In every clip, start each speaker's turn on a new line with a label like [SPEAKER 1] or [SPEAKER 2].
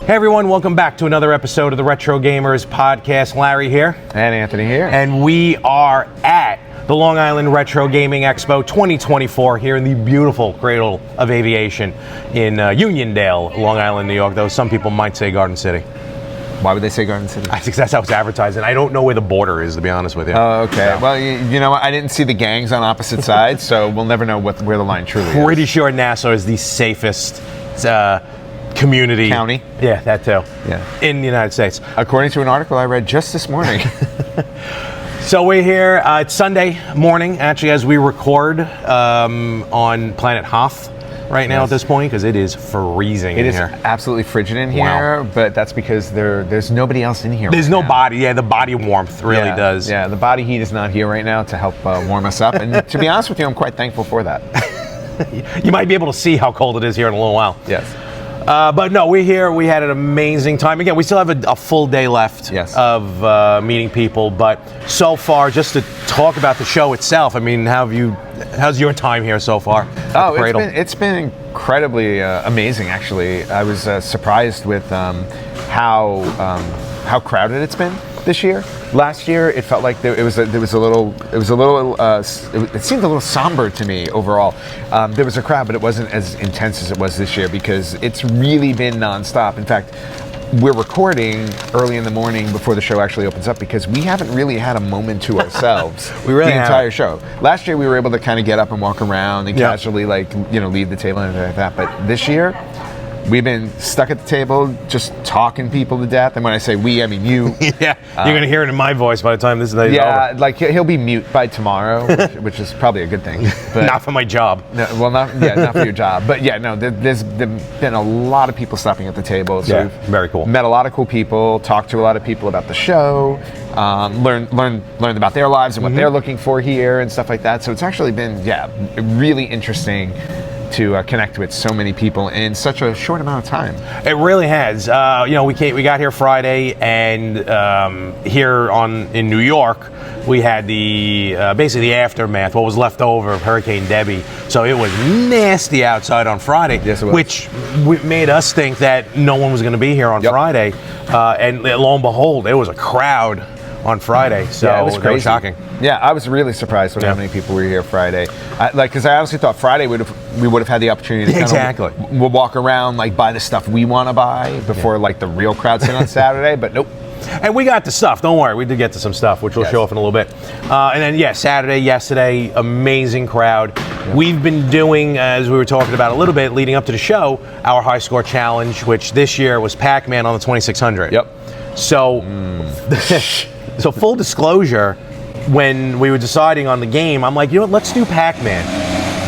[SPEAKER 1] Hey everyone, welcome back to another episode of the Retro Gamers Podcast. Larry here.
[SPEAKER 2] And Anthony here.
[SPEAKER 1] And we are at the Long Island Retro Gaming Expo 2024 here in the beautiful Cradle of Aviation in Uniondale, Long Island, New York, though some people might say Garden City.
[SPEAKER 2] Why would they say Garden City?
[SPEAKER 1] I think that's how it's advertised, and I don't know where the border is, to be honest with you.
[SPEAKER 2] Oh, okay.
[SPEAKER 1] So.
[SPEAKER 2] Well, you know what? I didn't see the gangs on opposite sides, so we'll never know where the line truly is.
[SPEAKER 1] Pretty sure Nassau is the safest community.
[SPEAKER 2] County?
[SPEAKER 1] Yeah, that too.
[SPEAKER 2] Yeah.
[SPEAKER 1] In the United States.
[SPEAKER 2] According to an article I read just this morning.
[SPEAKER 1] So we're here, it's Sunday morning, actually, as we record on Planet Hoth right now at this point, because it is freezing in here.
[SPEAKER 2] It is absolutely frigid in here, but that's because there's nobody else in here.
[SPEAKER 1] There's
[SPEAKER 2] right
[SPEAKER 1] no
[SPEAKER 2] now.
[SPEAKER 1] body, yeah, the body warmth really does.
[SPEAKER 2] Yeah, the body heat is not here right now to help warm us up, and to be honest with you, I'm quite thankful for that.
[SPEAKER 1] You might be able to see how cold it is here in a little while.
[SPEAKER 2] Yes.
[SPEAKER 1] But no, we're here. We had an amazing time. Again, we still have a full day left of meeting people. But so far, just to talk about the show itself, I mean, how's your time here so far?
[SPEAKER 2] Oh, it's been incredibly amazing, actually. I was surprised with how crowded it's been this year. Last year, it felt like it seemed a little somber to me overall. There was a crowd, but it wasn't as intense as it was this year because it's really been nonstop. In fact, we're recording early in the morning before the show actually opens up because we haven't really had a moment to ourselves
[SPEAKER 1] we really
[SPEAKER 2] the entire show. Last year, we were able to kind of get up and walk around and casually, leave the table and everything like that. But this year, we've been stuck at the table, just talking people to death. And when I say we, I mean you.
[SPEAKER 1] Yeah, you're going to hear it in my voice by the time this is over.
[SPEAKER 2] Yeah, like he'll be mute by tomorrow, which is probably a good thing. But
[SPEAKER 1] not for my job.
[SPEAKER 2] No, well, not for your job. But yeah, no, there's been a lot of people stopping at the table. So we've
[SPEAKER 1] very cool.
[SPEAKER 2] Met a lot of cool people, talked to a lot of people about the show, learned about their lives and what they're looking for here and stuff like that. So it's actually been, really interesting to connect with so many people in such a short amount of time.
[SPEAKER 1] It really has. We got here Friday, and here in New York, we had basically the aftermath, what was left over of Hurricane Debbie. So it was nasty outside on Friday,
[SPEAKER 2] yes, it was.
[SPEAKER 1] Which made us think that no one was going to be here on Friday. And lo and behold, there was a crowd on Friday, so
[SPEAKER 2] it was crazy.
[SPEAKER 1] It was shocking.
[SPEAKER 2] Yeah, I was really surprised with how many people were here Friday. Because I honestly thought Friday we would have had the opportunity to we'll walk around, buy the stuff we want to buy before the real crowds in on Saturday, but nope.
[SPEAKER 1] And we got the stuff, don't worry, we did get to some stuff, which we'll show off in a little bit. And then, yesterday, amazing crowd. Yep. We've been doing, as we were talking about a little bit leading up to the show, our high score challenge, which this year was Pac-Man on the 2600.
[SPEAKER 2] Yep.
[SPEAKER 1] So, so full disclosure, when we were deciding on the game, I'm like, let's do Pac-Man.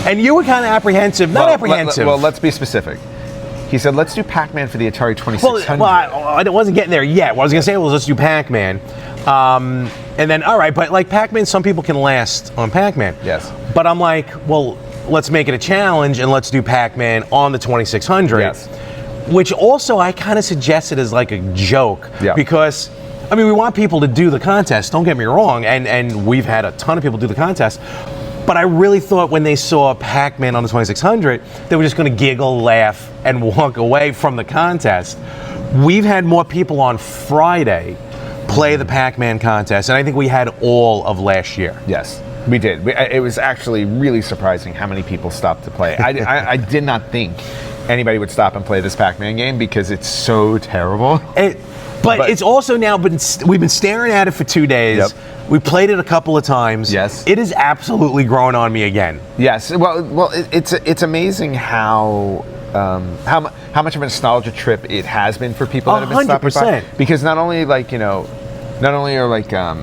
[SPEAKER 1] And you were kind of apprehensive, apprehensive.
[SPEAKER 2] Well, let's be specific. He said, let's do Pac-Man for the Atari 2600.
[SPEAKER 1] Well, I wasn't getting there yet. What I was going to say was, let's do Pac-Man. And then, all right, but Pac-Man, some people can last on Pac-Man.
[SPEAKER 2] Yes.
[SPEAKER 1] But I'm like, well, let's make it a challenge and let's do Pac-Man on the 2600.
[SPEAKER 2] Yes.
[SPEAKER 1] Which also I kind of suggested as a joke.
[SPEAKER 2] Yeah.
[SPEAKER 1] Because, we want people to do the contest, don't get me wrong, and we've had a ton of people do the contest. But I really thought when they saw Pac-Man on the 2600, they were just going to giggle, laugh, and walk away from the contest. We've had more people on Friday play the Pac-Man contest, and I think we had all of last year.
[SPEAKER 2] Yes, we did. It was actually really surprising how many people stopped to play. I did not think anybody would stop and play this Pac-Man game because it's so terrible.
[SPEAKER 1] But it's also now we've been staring at it for 2 days.
[SPEAKER 2] Yep.
[SPEAKER 1] We played it a couple of times.
[SPEAKER 2] Yes.
[SPEAKER 1] It is absolutely growing on me again.
[SPEAKER 2] Yes. Well, it's amazing how much of a nostalgia trip it has been for people that have been stopping by. Because not only are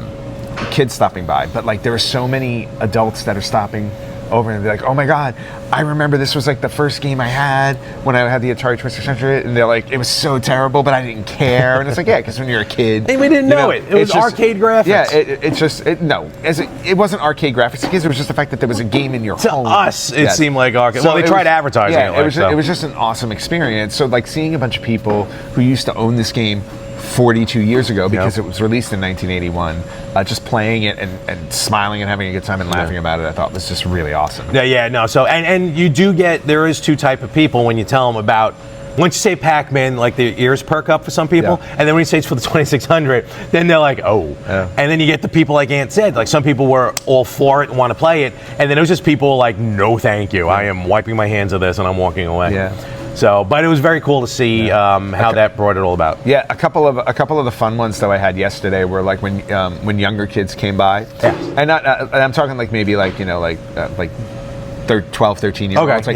[SPEAKER 2] kids stopping by, but there are so many adults that are stopping over and they're like, oh my God, I remember this was the first game I had when I had the Atari 2600, and they're like, it was so terrible, but I didn't care. And it's because when you're a kid,
[SPEAKER 1] and we didn't know it. It was just arcade graphics.
[SPEAKER 2] Yeah, it wasn't arcade graphics because it was just the fact that there was a game in your home.
[SPEAKER 1] To us, it seemed like arcade. So they tried advertising it.
[SPEAKER 2] It was just an awesome experience. So seeing a bunch of people who used to own this game 42 years ago because it was released in 1981. Just playing it and smiling and having a good time and laughing about it, I thought was just really awesome.
[SPEAKER 1] Yeah, no. So and you do get, there is two type of people when you tell them about. Once you say Pac-Man, like the ears perk up for some people, and then when you say it's for the 2600, then they're like, oh. And then you get the people like Ant said, like some people were all for it and want to play it, and then it was just people like, no, thank you. I am wiping my hands of this and I'm walking away. So, but it was very cool to see how that brought it all about.
[SPEAKER 2] Yeah, a couple of the fun ones though I had yesterday were like when younger kids came by, and I'm talking like maybe like 12, 13 year olds.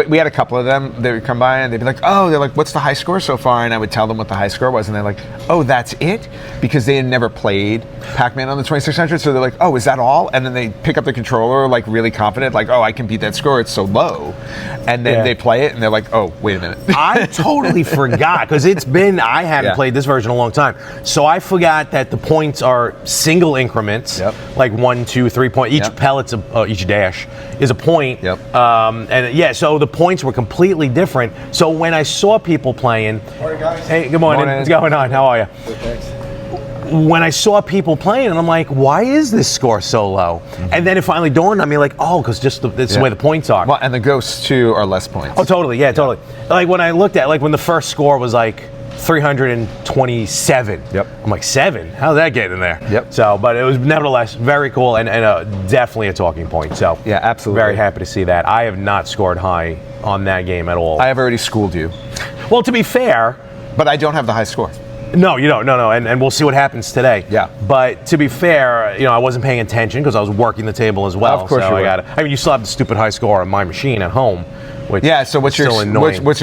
[SPEAKER 2] We had a couple of them. They would come by and they'd be like, oh, they're like, what's the high score so far? And I would tell them what the high score was, and they're like, oh, that's it? Because they had never played Pac-Man on the 2600, so they're like, oh, is that all? And then they pick up the controller like really confident, like, oh, I can beat that score, it's so low. And then they play it and they're like, oh, wait a minute.
[SPEAKER 1] I totally forgot, because I haven't played this version in a long time. So I forgot that the points are single increments, like 1, 2, 3 points. Each pellet's, each dash is a point. So the points were completely different. So when I saw people playing,
[SPEAKER 3] morning, guys.
[SPEAKER 1] Hey, good morning. What's going on? How are you?
[SPEAKER 3] Good, thanks.
[SPEAKER 1] When I saw people playing, and I'm like, why is this score so low? And then it finally dawned on me, like, oh, because just that's the way the points are.
[SPEAKER 2] Well, and the ghosts too are less points.
[SPEAKER 1] Oh, totally. Yeah, totally. Like when I looked at, like when the first score was like 327. I'm like, 7? How'd that get in there? So, but it was nevertheless very cool and definitely a talking point. So,
[SPEAKER 2] yeah, absolutely.
[SPEAKER 1] Very happy to see that. I have not scored high on that game at all.
[SPEAKER 2] I have already schooled you.
[SPEAKER 1] Well, to be fair.
[SPEAKER 2] But I don't have the high score.
[SPEAKER 1] No, you don't. No. And we'll see what happens today. But to be fair, I wasn't paying attention because I was working the table as well.
[SPEAKER 2] Of course you were.
[SPEAKER 1] I mean, you still have the stupid high score on my machine at home. Which
[SPEAKER 2] so what's your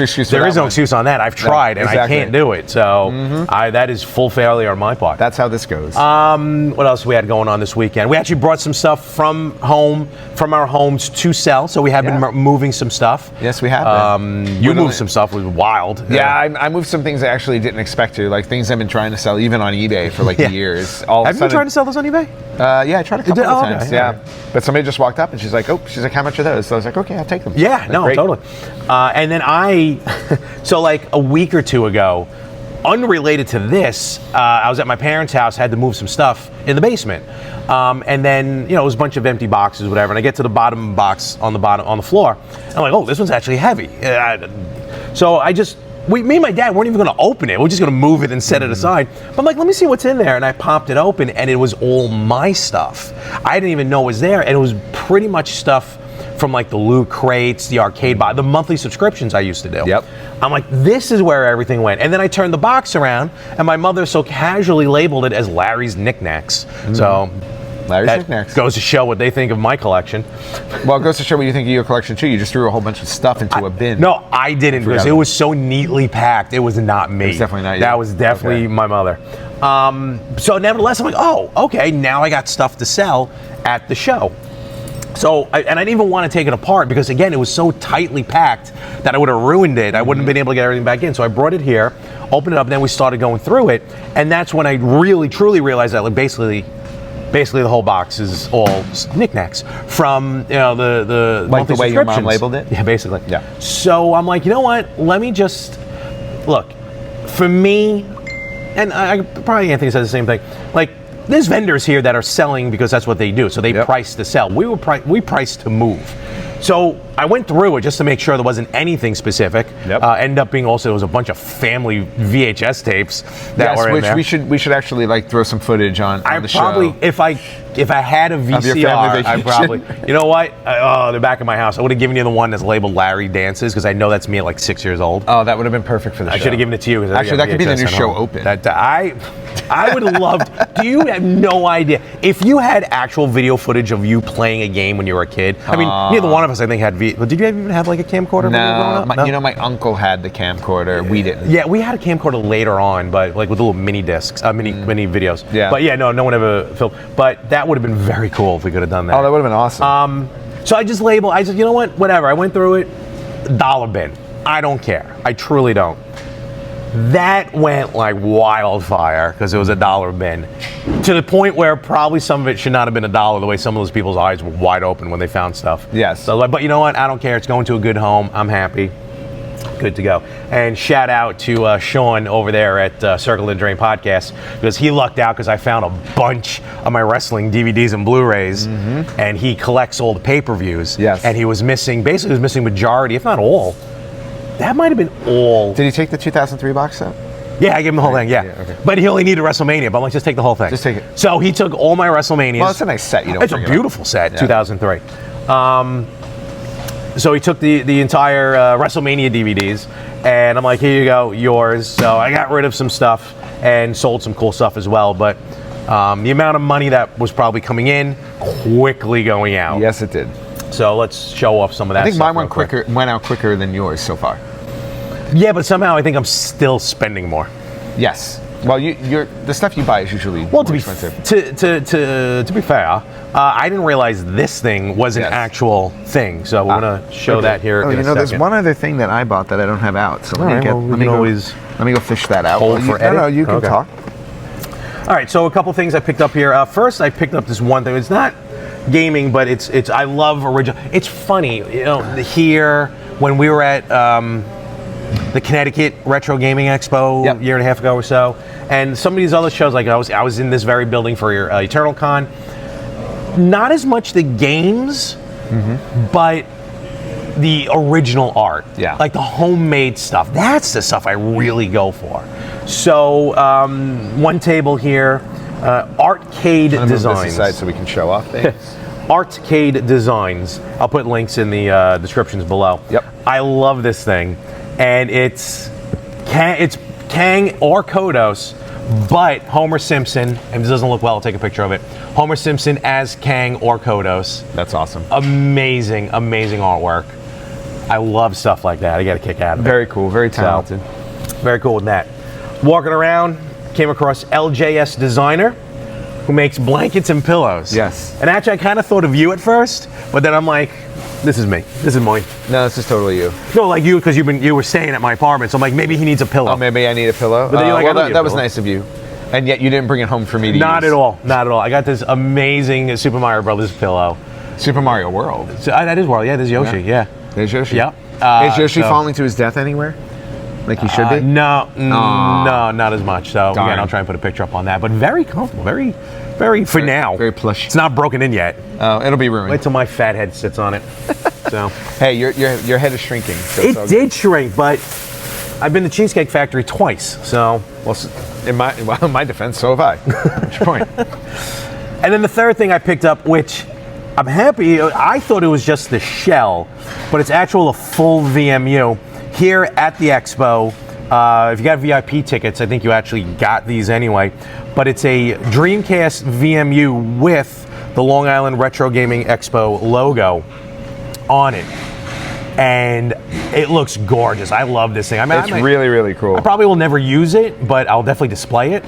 [SPEAKER 2] excuse?
[SPEAKER 1] There is no excuse on that. I've tried and I can't do it. So that is full failure on my part.
[SPEAKER 2] That's how this goes.
[SPEAKER 1] What else we had going on this weekend? We actually brought some stuff from our homes to sell. So we have been moving some stuff.
[SPEAKER 2] Yes, we have.
[SPEAKER 1] You moved some stuff. It was wild.
[SPEAKER 2] Yeah, I moved some things I actually didn't expect to, like things I've been trying to sell even on eBay for like years.
[SPEAKER 1] Have you been trying to sell those on eBay?
[SPEAKER 2] Yeah, I tried a couple of times. Yeah, but somebody just walked up and she's like, how much are those? So I was like, okay, I'll take them.
[SPEAKER 1] Yeah, no, totally. And then so like a week or two ago, unrelated to this, I was at my parents' house, had to move some stuff in the basement. And then, it was a bunch of empty boxes, whatever. And I get to the bottom box on the floor. And I'm like, oh, this one's actually heavy. So me and my dad weren't even going to open it. We're just going to move it and set it aside. But I'm like, let me see what's in there. And I popped it open, and it was all my stuff. I didn't even know it was there. And it was pretty much stuff from like the loot crates, the arcade box, the monthly subscriptions I used to do. I'm like, this is where everything went. And then I turned the box around, and my mother so casually labeled it as Larry's Knickknacks. So
[SPEAKER 2] Larry's Knickknacks
[SPEAKER 1] goes to show what they think of my collection.
[SPEAKER 2] Well, it goes to show what you think of your collection too. You just threw a whole bunch of stuff into a bin.
[SPEAKER 1] No, I didn't, because it was so neatly packed. It was not me.
[SPEAKER 2] It was definitely not you.
[SPEAKER 1] That was definitely my mother. So nevertheless, I'm like, oh, okay, now I got stuff to sell at the show. So, I didn't even want to take it apart because, again, it was so tightly packed that I would have ruined it. I wouldn't have been able to get everything back in. So I brought it here, opened it up, and then we started going through it. And that's when I really, truly realized that, like, basically the whole box is all knickknacks from, the
[SPEAKER 2] like the way your mom labeled it?
[SPEAKER 1] Yeah, basically.
[SPEAKER 2] Yeah.
[SPEAKER 1] So I'm like, you know what? Let me just, look, for me, and I probably Anthony says the same thing, like, there's vendors here that are selling because that's what they do. So they price to sell. We price to move. So I went through it just to make sure there wasn't anything specific. Ended up being also, there was a bunch of family VHS tapes that were in there.
[SPEAKER 2] We should actually like throw some footage on the show.
[SPEAKER 1] Probably, if I had a VCR, I probably, you know what? The back of my house, I would have given you the one that's labeled Larry Dances, because I know that's me at like 6 years old.
[SPEAKER 2] Oh, that would have been perfect for the show.
[SPEAKER 1] I should have given it to you.
[SPEAKER 2] Actually, that could be the new show open.
[SPEAKER 1] I would love do you have no idea if you had actual video footage of you playing a game when you were a kid? I mean, neither one of us, I think, had but did you even have like a camcorder?
[SPEAKER 2] No, my uncle had the camcorder. We didn't.
[SPEAKER 1] Yeah, we had a camcorder later on, but like with little mini discs, mini videos.
[SPEAKER 2] Yeah.
[SPEAKER 1] But yeah, no one ever filmed. But that would have been very cool if we could have done that.
[SPEAKER 2] Oh, that would have been awesome.
[SPEAKER 1] So I said, you know what, whatever. I went through it, dollar bin. I don't care. I truly don't. That went like wildfire because it was a dollar bin, to the point where probably some of it should not have been $1, the way some of those people's eyes were wide open when they found stuff.
[SPEAKER 2] Yes.
[SPEAKER 1] So, but you know what? I don't care. It's going to a good home. I'm happy. Good to go. And shout out to Sean over there at Circle the Drain Podcast, because he lucked out because I found a bunch of my wrestling DVDs and Blu-rays, and he collects all the pay-per-views.
[SPEAKER 2] Yes.
[SPEAKER 1] And he was missing, basically he was missing majority, if not all. That might have been all.
[SPEAKER 2] Did he take the 2003 box set?
[SPEAKER 1] Yeah, I gave him the whole thing, yeah.
[SPEAKER 2] Okay.
[SPEAKER 1] But he only needed WrestleMania, but I'm like, just take the whole thing.
[SPEAKER 2] Just take it.
[SPEAKER 1] So he took all my WrestleManias.
[SPEAKER 2] Well, it's a nice set. You don't
[SPEAKER 1] It's a
[SPEAKER 2] bring it
[SPEAKER 1] beautiful
[SPEAKER 2] up.
[SPEAKER 1] set,
[SPEAKER 2] Yeah.
[SPEAKER 1] 2003. So he took the entire WrestleMania DVDs, and I'm like, here you go, yours. So I got rid of some stuff and sold some cool stuff as well. But the amount of money that was probably coming in, quickly going out.
[SPEAKER 2] Yes, it did.
[SPEAKER 1] So let's show off some of that
[SPEAKER 2] I think
[SPEAKER 1] stuff
[SPEAKER 2] mine
[SPEAKER 1] real quick.
[SPEAKER 2] went out quicker than yours so far.
[SPEAKER 1] Yeah, but somehow I think I'm still spending more.
[SPEAKER 2] Yes. Well, the stuff you buy is usually
[SPEAKER 1] Well,
[SPEAKER 2] more expensive.
[SPEAKER 1] to be fair, I didn't realize this thing was an
[SPEAKER 2] Yes.
[SPEAKER 1] actual thing. So we're gonna show that here.
[SPEAKER 2] Oh,
[SPEAKER 1] in a
[SPEAKER 2] there's
[SPEAKER 1] second.
[SPEAKER 2] one other thing that I bought that I don't have out. So
[SPEAKER 1] All right, well, we can always
[SPEAKER 2] let me go fish that out.
[SPEAKER 1] hold for edit.
[SPEAKER 2] No, you can
[SPEAKER 1] Okay.
[SPEAKER 2] talk.
[SPEAKER 1] All right, so a couple things I picked up here. First, I picked up this one thing. It's not gaming, but it's. I love original. It's funny, you know. Here when we were at the Connecticut Retro Gaming Expo
[SPEAKER 2] Yep.
[SPEAKER 1] a year and a half ago or so, and some of these other shows, like I was in this very building for your Eternal Con. Not as much the games, but the original art.
[SPEAKER 2] Yeah.
[SPEAKER 1] Like the homemade stuff. That's the stuff I really go for. So one table here, Arcade
[SPEAKER 2] I'm gonna move this
[SPEAKER 1] Designs.
[SPEAKER 2] aside so we can show off things.
[SPEAKER 1] Arcade Designs. I'll put links in the descriptions below.
[SPEAKER 2] Yep.
[SPEAKER 1] I love this thing, and it's Kang or Kodos, but Homer Simpson. And if this doesn't look well, I'll take a picture of it. Homer Simpson as Kang or Kodos.
[SPEAKER 2] That's awesome.
[SPEAKER 1] Amazing, amazing artwork. I love stuff like that. I get a kick out of it.
[SPEAKER 2] Very cool. Very talented.
[SPEAKER 1] Very cool with that. Walking around, came across LJS Designer, who makes blankets and pillows.
[SPEAKER 2] Yes.
[SPEAKER 1] And actually, I kind of thought of you at first, but then I'm like, this is me. This is mine.
[SPEAKER 2] No, this is totally you.
[SPEAKER 1] No, like you, because you were staying at my apartment, so I'm like, maybe he needs a pillow.
[SPEAKER 2] Oh, maybe I need a pillow.
[SPEAKER 1] But then you're like,
[SPEAKER 2] well,
[SPEAKER 1] I don't need a
[SPEAKER 2] that was
[SPEAKER 1] pillow.
[SPEAKER 2] nice of you. And yet you didn't bring it home for me to
[SPEAKER 1] Not
[SPEAKER 2] use.
[SPEAKER 1] at all. Not at all. I got this amazing Super Mario Brothers pillow.
[SPEAKER 2] Super Mario World.
[SPEAKER 1] So, that is World. Yeah, there's Yoshi. Yeah.
[SPEAKER 2] There's Yoshi.
[SPEAKER 1] Yep.
[SPEAKER 2] Is Yoshi
[SPEAKER 1] so-
[SPEAKER 2] falling to his death anywhere? Like he should be?
[SPEAKER 1] No, not as much. So
[SPEAKER 2] Darn.
[SPEAKER 1] again, I'll try and put a picture up on that. But very comfortable, very for now.
[SPEAKER 2] Very plush.
[SPEAKER 1] It's not broken in yet.
[SPEAKER 2] Oh, it'll be ruined.
[SPEAKER 1] Wait till my fat head sits on it. So
[SPEAKER 2] Hey, your head is shrinking. So it's all
[SPEAKER 1] it did shrink, but I've been to Cheesecake Factory twice. So
[SPEAKER 2] good. Well, in my defense, so have I. What's your point?
[SPEAKER 1] and then the third thing I picked up, which I'm happy. I thought it was just the shell, but it's actual a full VMU here at the Expo. If you got VIP tickets, I think you actually got these anyway. But it's a Dreamcast VMU with the Long Island Retro Gaming Expo logo on it. And it looks gorgeous. I love this thing. I mean,
[SPEAKER 2] It's really, really cool.
[SPEAKER 1] I probably will never use it, but I'll definitely display it.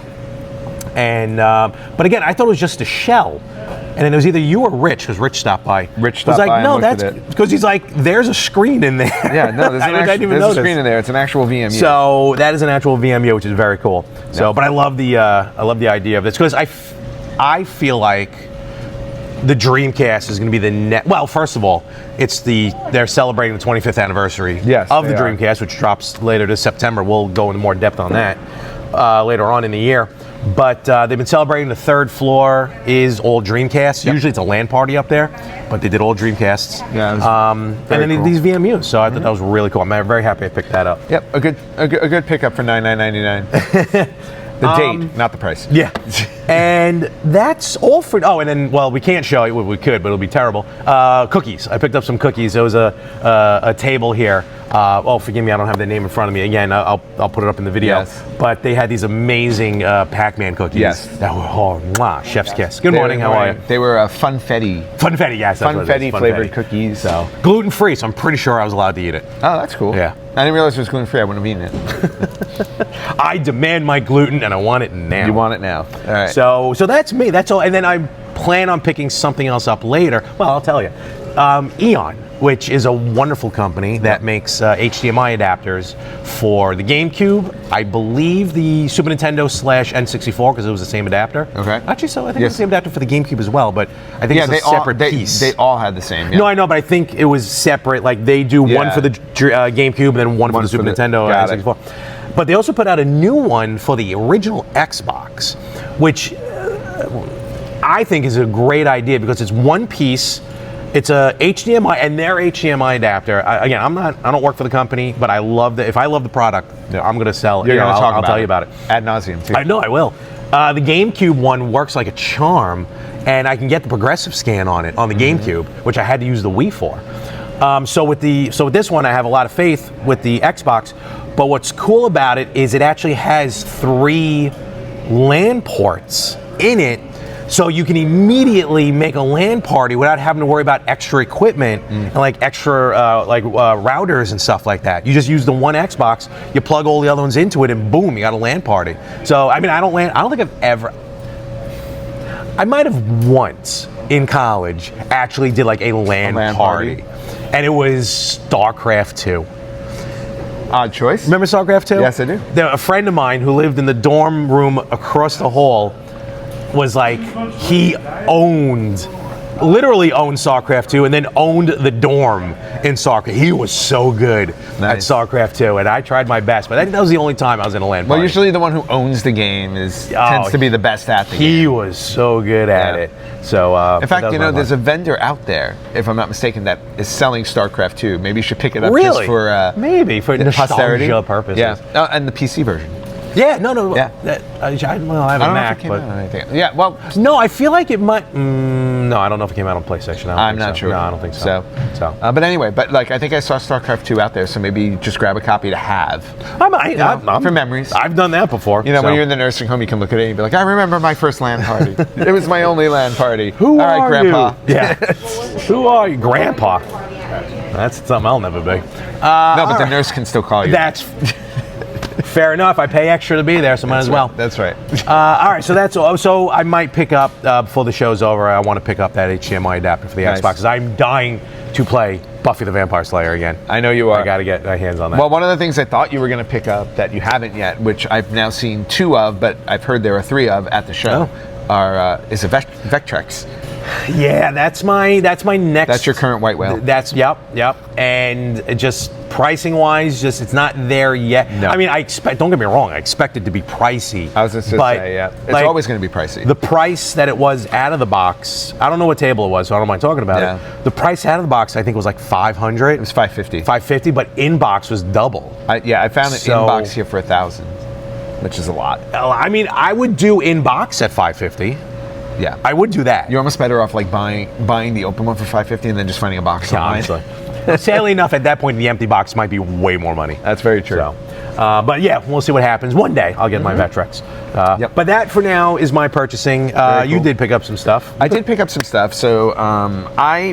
[SPEAKER 1] And but again, I thought it was just a shell. And then it was either you or Rich, because Rich stopped by.
[SPEAKER 2] Rich
[SPEAKER 1] was
[SPEAKER 2] stopped
[SPEAKER 1] like,
[SPEAKER 2] by and
[SPEAKER 1] no,
[SPEAKER 2] looked
[SPEAKER 1] that's
[SPEAKER 2] at it."
[SPEAKER 1] because he's like, there's a screen in there.
[SPEAKER 2] Yeah, no, there's,
[SPEAKER 1] I didn't even
[SPEAKER 2] there's
[SPEAKER 1] notice.
[SPEAKER 2] a screen in there. It's an actual VMU.
[SPEAKER 1] So that is an actual VMU, which is very cool. So, but I love the idea of this because I feel like the Dreamcast is going to be the well, first of all, they're celebrating the 25th anniversary
[SPEAKER 2] Yes,
[SPEAKER 1] of the
[SPEAKER 2] they are.
[SPEAKER 1] Dreamcast, which drops later this September. We'll go into more depth on that later on in the year. But they've been celebrating the third floor is all Dreamcasts.
[SPEAKER 2] Yep.
[SPEAKER 1] Usually it's a LAN party up there, but they did all Dreamcasts.
[SPEAKER 2] Yeah, it was
[SPEAKER 1] and
[SPEAKER 2] very
[SPEAKER 1] then
[SPEAKER 2] cool.
[SPEAKER 1] these VMUs. So I thought that was really cool. I'm very happy I picked that up.
[SPEAKER 2] Yep, a good pickup for $99.99. The date, not the price.
[SPEAKER 1] Yeah. And that's all for. Oh, and then, well, we can't show you. We could, but it'll be terrible. Cookies. I picked up some cookies. There was a table here. Oh, forgive me, I don't have the name in front of me. Again, I'll put it up in the video.
[SPEAKER 2] Yes.
[SPEAKER 1] But they had these amazing Pac-Man cookies.
[SPEAKER 2] Yes.
[SPEAKER 1] That were chef's kiss. Good morning. How are you?
[SPEAKER 2] They were funfetti.
[SPEAKER 1] Funfetti, yes. that's what it is,
[SPEAKER 2] Funfetti flavored cookies.
[SPEAKER 1] So gluten-free. So I'm pretty sure I was allowed to eat it.
[SPEAKER 2] Oh, that's cool.
[SPEAKER 1] Yeah.
[SPEAKER 2] I didn't realize it was gluten free. I wouldn't have eaten it.
[SPEAKER 1] I demand my gluten, and I want it now.
[SPEAKER 2] You want it now. All right.
[SPEAKER 1] So that's me. That's all. And then I plan on picking something else up later. Well, I'll tell you. Eon, which is a wonderful company that makes HDMI adapters for the GameCube, I believe the Super Nintendo / N64, because it was the same adapter.
[SPEAKER 2] Okay.
[SPEAKER 1] Actually, so I think it's the same adapter for the GameCube as well, but I think it's a separate piece.
[SPEAKER 2] They all had the same. Yeah.
[SPEAKER 1] No, I know, but I think it was separate. Like they do one for the GameCube and then one for the Super Nintendo N64. But they also put out a new one for the original Xbox, which I think is a great idea because it's one piece. It's a HDMI and their HDMI adapter. Again, I don't work for the company, but I love if I love the product, I'm going to sell it.
[SPEAKER 2] You're going to talk about it.
[SPEAKER 1] I'll tell you about it
[SPEAKER 2] ad nauseum too.
[SPEAKER 1] I know I will. The GameCube one works like a charm, and I can get the progressive scan on it on the GameCube, which I had to use the Wii for. So with this one, I have a lot of faith with the Xbox. But what's cool about it is it actually has 3 LAN ports in it. So you can immediately make a LAN party without having to worry about extra equipment and like extra routers and stuff like that. You just use the one Xbox, you plug all the other ones into it, and boom, you got a LAN party. So I mean, I don't think I've ever. I might have once in college actually did like a LAN party, and it was StarCraft 2.
[SPEAKER 2] Odd choice.
[SPEAKER 1] Remember StarCraft 2?
[SPEAKER 2] Yes, I do.
[SPEAKER 1] A friend of mine who lived in the dorm room across the hall was like, he literally owned StarCraft 2 and then owned the dorm in StarCraft. He was so good at StarCraft 2, and I tried my best, but that was the only time I was in a LAN party.
[SPEAKER 2] Well, usually the one who owns the game tends to be the best at the game.
[SPEAKER 1] He was so good at it. So,
[SPEAKER 2] in fact, there's a vendor out there, if I'm not mistaken, that is selling StarCraft 2. Maybe you should pick it up just for
[SPEAKER 1] maybe for
[SPEAKER 2] posterity
[SPEAKER 1] purposes.
[SPEAKER 2] Yeah, and the PC version.
[SPEAKER 1] Yeah, no.
[SPEAKER 2] Yeah.
[SPEAKER 1] I have a Mac,
[SPEAKER 2] but yeah, well,
[SPEAKER 1] no, I feel like it might. No, I don't know if it came out on PlayStation.
[SPEAKER 2] I'm not sure.
[SPEAKER 1] No, I don't think so.
[SPEAKER 2] But anyway, I think I saw StarCraft 2 out there, so maybe just grab a copy to have. For memories.
[SPEAKER 1] I've done that before.
[SPEAKER 2] When you're in the nursing home, you can look at it and be like, I remember my first LAN party. It was my only LAN party.
[SPEAKER 1] Who
[SPEAKER 2] All right, Grandpa.
[SPEAKER 1] You? Yeah. Who are you, Grandpa? That's something I'll never be.
[SPEAKER 2] No, but the nurse can still call you.
[SPEAKER 1] That's. Fair enough. I pay extra to be there, so might as well.
[SPEAKER 2] That's right.
[SPEAKER 1] All right, so that's all. So I might pick up before the show's over. I want to pick up that HDMI adapter for the Xbox because I'm dying to play Buffy the Vampire Slayer again.
[SPEAKER 2] I know you are.
[SPEAKER 1] I got to get my hands on that.
[SPEAKER 2] Well, one of the things I thought you were going to pick up that you haven't yet, which I've now seen 2 of, but I've heard there are 3 of at the show, is a Vectrex.
[SPEAKER 1] Yeah, that's my next.
[SPEAKER 2] That's your current white whale.
[SPEAKER 1] Yep. And it just pricing wise, it's not there yet.
[SPEAKER 2] No.
[SPEAKER 1] I mean, don't get me wrong, I expect it to be pricey.
[SPEAKER 2] I was just going to say, yeah. It's always going to be pricey.
[SPEAKER 1] The price that it was out of the box, I don't know what table it was, so I don't mind talking about it. The price out of the box, I think, was like $500.
[SPEAKER 2] It was $550.
[SPEAKER 1] $550, but in box was double.
[SPEAKER 2] I found it in box here for $1,000, which is a lot.
[SPEAKER 1] I mean, I would do in box at $550.
[SPEAKER 2] Yeah,
[SPEAKER 1] I would do that.
[SPEAKER 2] You're almost better off like buying the open one for $550 and then just finding a box online.
[SPEAKER 1] Honestly. Sadly enough, at that point, the empty box might be way more money.
[SPEAKER 2] That's very true.
[SPEAKER 1] So, but yeah, we'll see what happens. One day, I'll get my Vectrex. But that, for now, is my purchasing. Cool. You did pick up some stuff.
[SPEAKER 2] I did pick up some stuff. So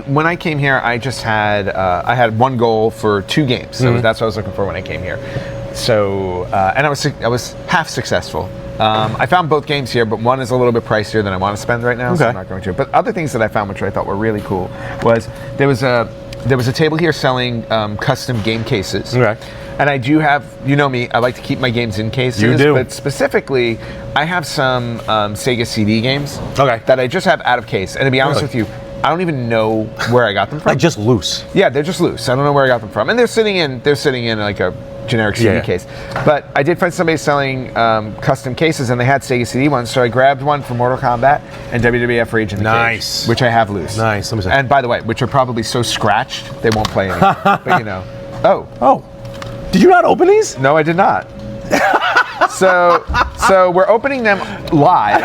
[SPEAKER 2] when I came here, I just had I had one goal for 2 games. So that's what I was looking for when I came here. So and I was half successful. I found both games here, but one is a little bit pricier than I want to spend right now, so I'm not going to. But other things that I found, which I thought were really cool, was there was a table here selling custom game cases.
[SPEAKER 1] Okay.
[SPEAKER 2] And I do have, you know me, I like to keep my games in cases.
[SPEAKER 1] You do.
[SPEAKER 2] But specifically, I have some Sega CD games that I just have out of case. And to be honest with you, I don't even know where I got them from.
[SPEAKER 1] Like just loose.
[SPEAKER 2] Yeah, they're just loose. I don't know where I got them from. And they're sitting in like a generic CD case. But I did find somebody selling custom cases, and they had Sega CD ones, so I grabbed one for Mortal Kombat and WWF Rage in the Cage, which I have loose.
[SPEAKER 1] Nice. Let me see.
[SPEAKER 2] And by the way, which are probably so scratched they won't play anymore. But you know. Oh.
[SPEAKER 1] Did you not open these?
[SPEAKER 2] No, I did not. So we're opening them live,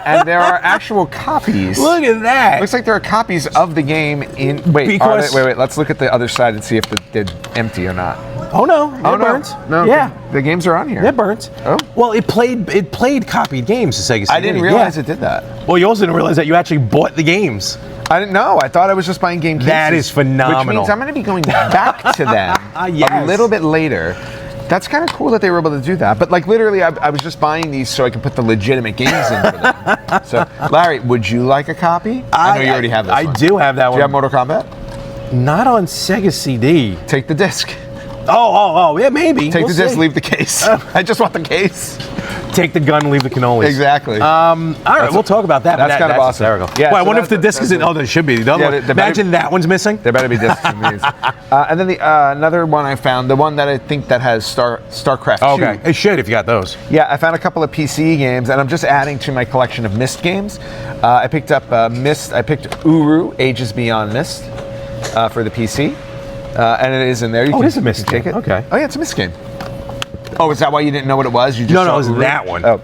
[SPEAKER 2] and there are actual copies.
[SPEAKER 1] Look at that.
[SPEAKER 2] Looks like there are copies of the game in. Wait. Let's look at the other side and see if they're empty or not.
[SPEAKER 1] Oh no! It burnt.
[SPEAKER 2] No. Yeah, the games are on here.
[SPEAKER 1] It burnt.
[SPEAKER 2] Oh.
[SPEAKER 1] Well, it played copied games to Sega CD.
[SPEAKER 2] I didn't realize it did that.
[SPEAKER 1] Well, you also didn't realize that you actually bought the games.
[SPEAKER 2] I didn't know. I thought I was just buying game cases.
[SPEAKER 1] That is phenomenal.
[SPEAKER 2] Which means I'm going to be going back to them a little bit later. That's kind of cool that they were able to do that. But like literally, I was just buying these so I could put the legitimate games in for them. So, Larry, would you like a copy? I know you already have this one.
[SPEAKER 1] I do have that one.
[SPEAKER 2] Do you have Mortal Kombat?
[SPEAKER 1] Not on Sega CD.
[SPEAKER 2] Take the disc.
[SPEAKER 1] Oh, yeah, maybe.
[SPEAKER 2] Take
[SPEAKER 1] We'll
[SPEAKER 2] the disc,
[SPEAKER 1] see.
[SPEAKER 2] leave the case. I just want the case.
[SPEAKER 1] Take the gun, leave the cannolis.
[SPEAKER 2] Exactly.
[SPEAKER 1] All right, we'll talk about that.
[SPEAKER 2] That's kind of awesome.
[SPEAKER 1] Hysterical.
[SPEAKER 2] Yeah,
[SPEAKER 1] well, I
[SPEAKER 2] so
[SPEAKER 1] wonder if the disc isn't. Oh, there should be. The other one. Imagine that one's missing.
[SPEAKER 2] There better be discs in these. And then another one I found, the one that I think that has StarCraft 2.
[SPEAKER 1] Okay, it should if you got those.
[SPEAKER 2] Yeah, I found a couple of PC games, and I'm just adding to my collection of Myst games. I picked up Myst. I picked Uru: Ages Beyond Myst for the PC, and it is in there.
[SPEAKER 1] It is a Myst
[SPEAKER 2] take
[SPEAKER 1] game.
[SPEAKER 2] it.
[SPEAKER 1] Okay.
[SPEAKER 2] Oh yeah, it's a Myst game. Oh, is that why you didn't know what it was? You just
[SPEAKER 1] No,
[SPEAKER 2] saw
[SPEAKER 1] it was
[SPEAKER 2] Uru?
[SPEAKER 1] that one.
[SPEAKER 2] Oh,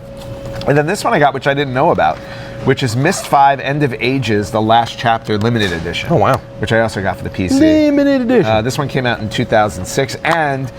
[SPEAKER 2] and then this one I got, which I didn't know about, which is Myst 5: End of Ages: The Last Chapter Limited Edition.
[SPEAKER 1] Oh wow.
[SPEAKER 2] Which I also got for the PC.
[SPEAKER 1] Limited edition.
[SPEAKER 2] This one came out in 2006 and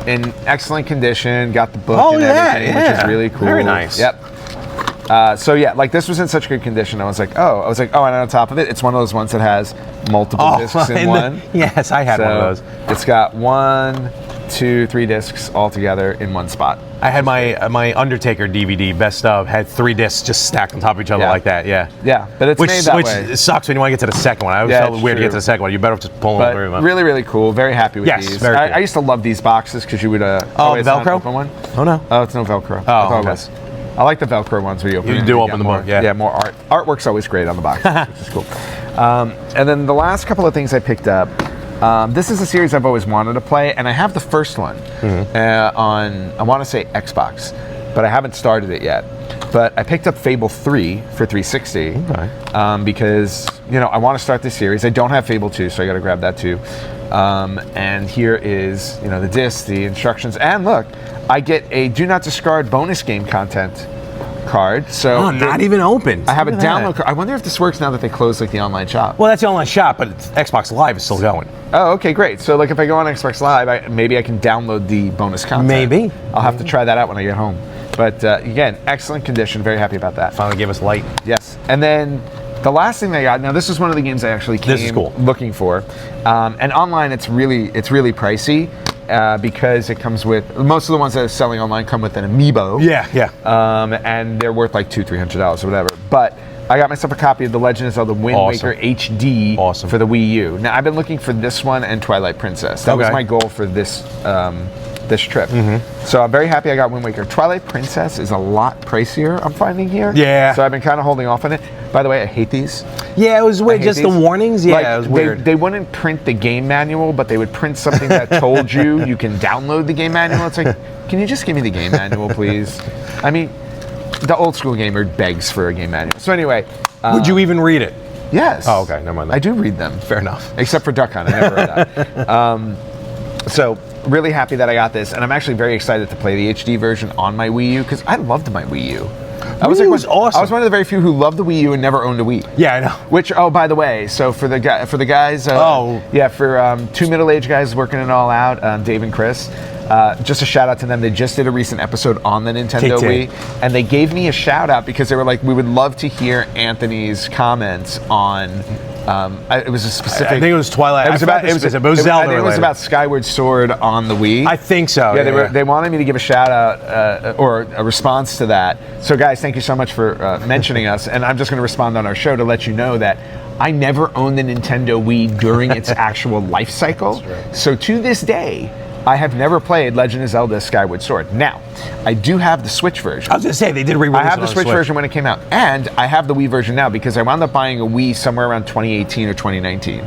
[SPEAKER 2] in excellent condition. Got the book and everything, which is really cool.
[SPEAKER 1] Very nice.
[SPEAKER 2] Yep. So yeah, like this was in such good condition. I was like, oh, and on top of it, it's one of those ones that has multiple discs in one.
[SPEAKER 1] Yes, I had one of those.
[SPEAKER 2] It's got 1, 2, 3 discs all together in one spot.
[SPEAKER 1] I had my Undertaker DVD, best of, had 3 discs just stacked on top of each other like that. Yeah.
[SPEAKER 2] Yeah, but it's made that way.
[SPEAKER 1] Which sucks when you want to get to the second one. I always felt weird to get to the second one. You better just pull them through.
[SPEAKER 2] Really, really cool. Very happy with these.
[SPEAKER 1] Very cool.
[SPEAKER 2] I used to love these boxes because you would.
[SPEAKER 1] the
[SPEAKER 2] it's not an
[SPEAKER 1] Velcro
[SPEAKER 2] open one.
[SPEAKER 1] Oh no.
[SPEAKER 2] Oh, it's no Velcro. I thought it was. I like the Velcro ones where you open.
[SPEAKER 1] You
[SPEAKER 2] them
[SPEAKER 1] do
[SPEAKER 2] and
[SPEAKER 1] open
[SPEAKER 2] get
[SPEAKER 1] the
[SPEAKER 2] more,
[SPEAKER 1] book. Yeah.
[SPEAKER 2] Yeah, more art. Artwork's always great on the box, which is cool. And then the last couple of things I picked up. This is a series I've always wanted to play, and I have the first one on, I want to say Xbox, but I haven't started it yet. But I picked up Fable 3 for 360 because, I want to start this series. I don't have Fable 2, so I got to grab that too. And here is, the disc, the instructions, and look, I get a Do Not Discard bonus game content card. So
[SPEAKER 1] not even open.
[SPEAKER 2] I have a download card. I wonder if this works now that they closed the online shop.
[SPEAKER 1] Well, that's the online shop, but Xbox Live is still going.
[SPEAKER 2] Oh, okay, great. So if I go on Xbox Live, maybe I can download the bonus content.
[SPEAKER 1] Maybe.
[SPEAKER 2] I'll have to try that out when I get home. But again, excellent condition. Very happy about that.
[SPEAKER 1] Finally gave us light.
[SPEAKER 2] Yes. And then the last thing I got, now this is one of the games I actually came looking for. And online it's really pricey. Because it comes with, most of the ones that are selling online come with an amiibo.
[SPEAKER 1] Yeah.
[SPEAKER 2] And they're worth like $200-$300 or whatever. But I got myself a copy of The Legend of Zelda Wind Waker HD for the Wii U. Now I've been looking for this one and Twilight Princess. That was my goal for this this trip. So I'm very happy I got Wind Waker. Twilight Princess is a lot pricier, I'm finding here.
[SPEAKER 1] Yeah.
[SPEAKER 2] So I've been kind of holding off on it. By the way, I hate these.
[SPEAKER 1] Yeah, it was weird. Just the warnings. Yeah, it was weird.
[SPEAKER 2] They wouldn't print the game manual, but they would print something that told you can download the game manual. It's like, can you just give me the game manual, please? I mean, the old school gamer begs for a game manual. So anyway.
[SPEAKER 1] Would you even read it?
[SPEAKER 2] Yes.
[SPEAKER 1] Oh, okay. Never mind that.
[SPEAKER 2] I do read them.
[SPEAKER 1] Fair enough.
[SPEAKER 2] Except for Duck Hunt. I never read that. So really happy that I got this, and I'm actually very excited to play the HD version on my Wii U because I loved my Wii U.
[SPEAKER 1] Wii U was awesome.
[SPEAKER 2] I was one of the very few who loved the Wii U and never owned a Wii.
[SPEAKER 1] Yeah, I know.
[SPEAKER 2] Which, by the way, so for the guys, for 2 middle-aged guys working it all out, Dave and Chris, just a shout out to them. They just did a recent episode on the Nintendo Wii, and they gave me a shout out because they were like, we would love to hear Anthony's comments on. It was a specific.
[SPEAKER 1] I think it was Twilight.
[SPEAKER 2] It was about. It was
[SPEAKER 1] Zelda.
[SPEAKER 2] I think it was about Skyward Sword on the Wii.
[SPEAKER 1] I think so.
[SPEAKER 2] Yeah, they wanted me to give a shout out or a response to that. So, guys, thank you so much for mentioning us. And I'm just going to respond on our show to let you know that I never owned the Nintendo Wii during its actual life cycle. So, to this day, I have never played Legend of Zelda Skyward Sword. Now, I do have the Switch version.
[SPEAKER 1] I was going to say, they did re-release it.
[SPEAKER 2] I have the Switch version when it came out, and I have the Wii version now because I wound up buying a Wii somewhere around 2018 or 2019.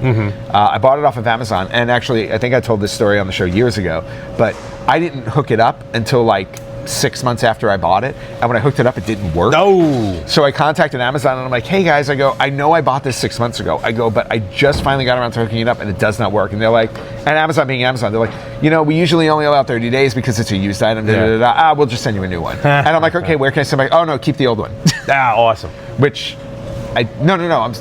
[SPEAKER 2] I bought it off of Amazon, and actually, I think I told this story on the show years ago, but I didn't hook it up until like 6 months after I bought it, and when I hooked it up, it didn't work.
[SPEAKER 1] No.
[SPEAKER 2] So I contacted Amazon, and I'm like, hey guys, I know I bought this 6 months ago. But I just finally got around to hooking it up, and it does not work. And they're like, and Amazon being Amazon, they're like, we usually only allow 30 days because it's a used item. We'll just send you a new one. And I'm like, okay, where can I send back? Oh no, keep the old one.
[SPEAKER 1] Awesome.
[SPEAKER 2] Which, no.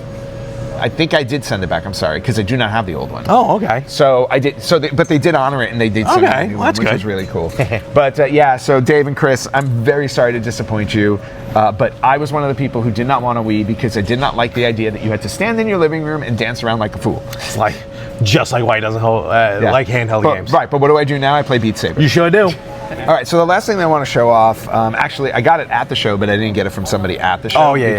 [SPEAKER 2] I think I did send it back. I'm sorry, because I do not have the old one.
[SPEAKER 1] Oh, okay.
[SPEAKER 2] So I did. But they did honor it, and they did send me a new one, which was really cool. But so Dave and Chris, I'm very sorry to disappoint you. But I was one of the people who did not want a Wii because I did not like the idea that you had to stand in your living room and dance around like a fool.
[SPEAKER 1] It's like just like why he doesn't like handheld games.
[SPEAKER 2] Right. But what do I do now? I play Beat Saber.
[SPEAKER 1] You sure do.
[SPEAKER 2] All right, so the last thing that I want to show off, actually, I got it at the show, but I didn't get it from somebody at the show.
[SPEAKER 1] Oh, yeah.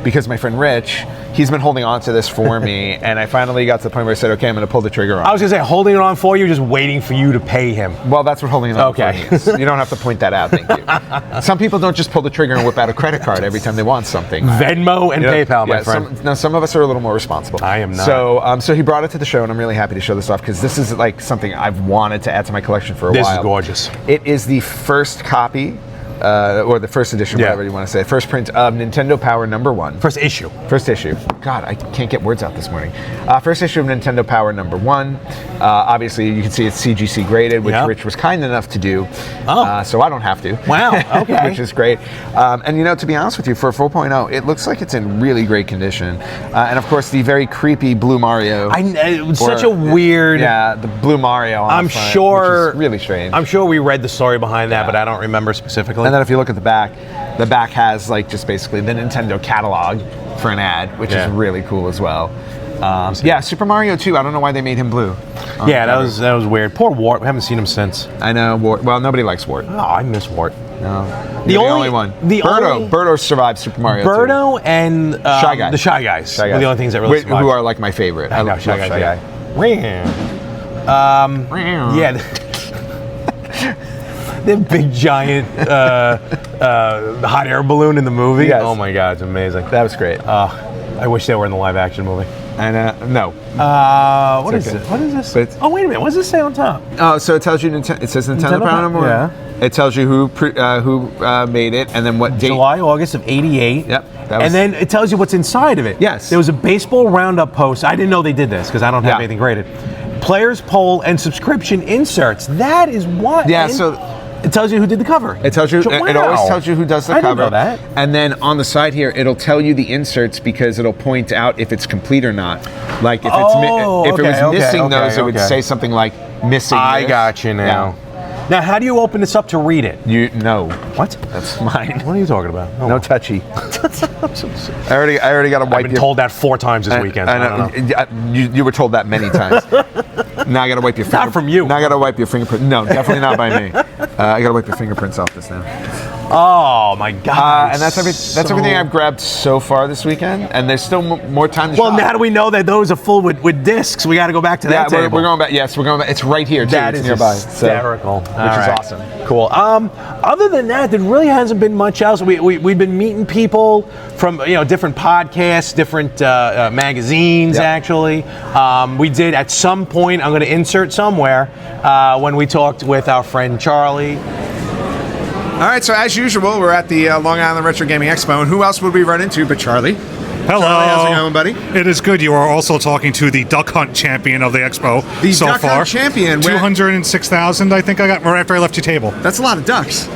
[SPEAKER 2] Because my friend Rich he's been holding on to this for me, and I finally got to the point where I said, okay, I'm going to pull the trigger on.
[SPEAKER 1] I was gonna say holding it on for you, just waiting for you to pay him.
[SPEAKER 2] Well, that's what holding it on
[SPEAKER 1] Okay.
[SPEAKER 2] for means. You don't have to point that out, thank you. Some people don't just pull the trigger and whip out a credit card every time they want something.
[SPEAKER 1] Venmo and
[SPEAKER 2] You know,
[SPEAKER 1] PayPal, my friend.
[SPEAKER 2] Some of us are a little more responsible.
[SPEAKER 1] I am not.
[SPEAKER 2] So he brought it to the show, and I'm really happy to show this off because this is like something I've wanted to add to my collection for a while.
[SPEAKER 1] This is gorgeous.
[SPEAKER 2] It is the first copy, or the first edition, whatever you want to say, first print of Nintendo Power #1.
[SPEAKER 1] First issue.
[SPEAKER 2] First issue. God, I can't get words out this morning. First issue of Nintendo Power #1. Obviously, you can see it's CGC graded, which Rich was kind enough to do. So I don't have to.
[SPEAKER 1] Wow, okay.
[SPEAKER 2] Which is great. And you know, to be honest with you, for a 4.0, it looks like it's in really great condition. And of course, the very creepy Blue Mario.
[SPEAKER 1] Such a weird.
[SPEAKER 2] Yeah, the Blue Mario on the front,
[SPEAKER 1] sure.
[SPEAKER 2] which is really strange.
[SPEAKER 1] I'm sure we read the story behind that, but I don't remember specifically.
[SPEAKER 2] And then if you look at the back has like just basically the Nintendo catalog for an ad, which is really cool as well. Super Mario 2. I don't know why they made him blue.
[SPEAKER 1] Yeah, that was weird. Poor Wart. We haven't seen him since.
[SPEAKER 2] I know Wart. Well, nobody likes Wart.
[SPEAKER 1] Oh, I miss Wart.
[SPEAKER 2] No, the only one. Birdo survived Super Mario 2.
[SPEAKER 1] Birdo and
[SPEAKER 2] Shy Guy.
[SPEAKER 1] The Shy Guys were the only things that really survived.
[SPEAKER 2] Who are like my favorite. I love Shy Guy.
[SPEAKER 1] Yeah. The big giant hot air balloon in the movie.
[SPEAKER 2] Yes.
[SPEAKER 1] Oh my God, it's amazing.
[SPEAKER 2] That was great.
[SPEAKER 1] I wish they were in the live action movie.
[SPEAKER 2] And no.
[SPEAKER 1] What is it? What is this? Oh, wait a minute. What does this say on top?
[SPEAKER 2] Oh, so it tells you it says Nintendo Power #1.
[SPEAKER 1] Yeah.
[SPEAKER 2] It tells you who made it and then what date.
[SPEAKER 1] July, August of '88.
[SPEAKER 2] Yep.
[SPEAKER 1] And then it tells you what's inside of it.
[SPEAKER 2] Yes.
[SPEAKER 1] There was a baseball roundup post. I didn't know they did this because I don't have anything graded. Players poll and subscription inserts. That is what.
[SPEAKER 2] Yeah.
[SPEAKER 1] And
[SPEAKER 2] so.
[SPEAKER 1] It tells you who did the cover.
[SPEAKER 2] It tells you. It always tells you who does the cover.
[SPEAKER 1] I didn't know that.
[SPEAKER 2] And then on the side here, it'll tell you the inserts because it'll point out if it's complete or not. Like if it was missing those, it would say something like missing.
[SPEAKER 1] I got you now.
[SPEAKER 2] Yeah.
[SPEAKER 1] Now, how do you open this up to read it?
[SPEAKER 2] No.
[SPEAKER 1] What?
[SPEAKER 2] That's mine.
[SPEAKER 1] What are you talking about?
[SPEAKER 2] No touchy. I already got to wipe.
[SPEAKER 1] I've been told that 4 times this weekend.
[SPEAKER 2] I know. You were told that many times. Now I got to wipe your fingerprints.
[SPEAKER 1] Not from you.
[SPEAKER 2] Now I got to wipe your fingerprints. No, definitely not by me. I got to wipe your fingerprints off this now.
[SPEAKER 1] Oh my God!
[SPEAKER 2] And that's everything I've grabbed so far this weekend. And there's still more time to shop.
[SPEAKER 1] Well, now that we know that those are full with discs, we got to go back to that table.
[SPEAKER 2] We're going back. Yes, we're going back. It's right here. Too.
[SPEAKER 1] That
[SPEAKER 2] it's
[SPEAKER 1] is
[SPEAKER 2] nearby,
[SPEAKER 1] hysterical.
[SPEAKER 2] Which is awesome.
[SPEAKER 1] Cool. Other than that, there really hasn't been much else. We've been meeting people from different podcasts, different magazines. Actually, we did at some point. I'm going to insert somewhere when we talked with our friend Charlie.
[SPEAKER 3] All right, so as usual, we're at the Long Island Retro Gaming Expo, and who else would we run into but Charlie?
[SPEAKER 4] Hello.
[SPEAKER 3] Charlie, how's it going, buddy?
[SPEAKER 4] It is good. You are also talking to the duck hunt champion of the expo
[SPEAKER 3] The
[SPEAKER 4] so
[SPEAKER 3] duck
[SPEAKER 4] far.
[SPEAKER 3] hunt champion.
[SPEAKER 4] 206,000, I think I got right after I left your table.
[SPEAKER 3] That's a lot of ducks.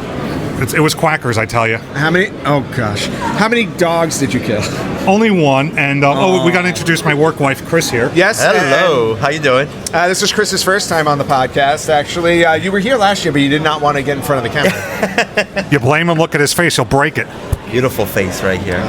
[SPEAKER 4] It was quackers, I tell you.
[SPEAKER 3] How many? Oh gosh, how many dogs did you kill?
[SPEAKER 4] Only one, and we got to introduce my work wife, Chris, here.
[SPEAKER 3] Yes.
[SPEAKER 5] Hello. How you doing?
[SPEAKER 3] This is Chris's first time on the podcast. Actually, you were here last year, but you did not want to get in front of the camera.
[SPEAKER 4] You blame him. Look at his face. He'll break it.
[SPEAKER 5] Beautiful face right here.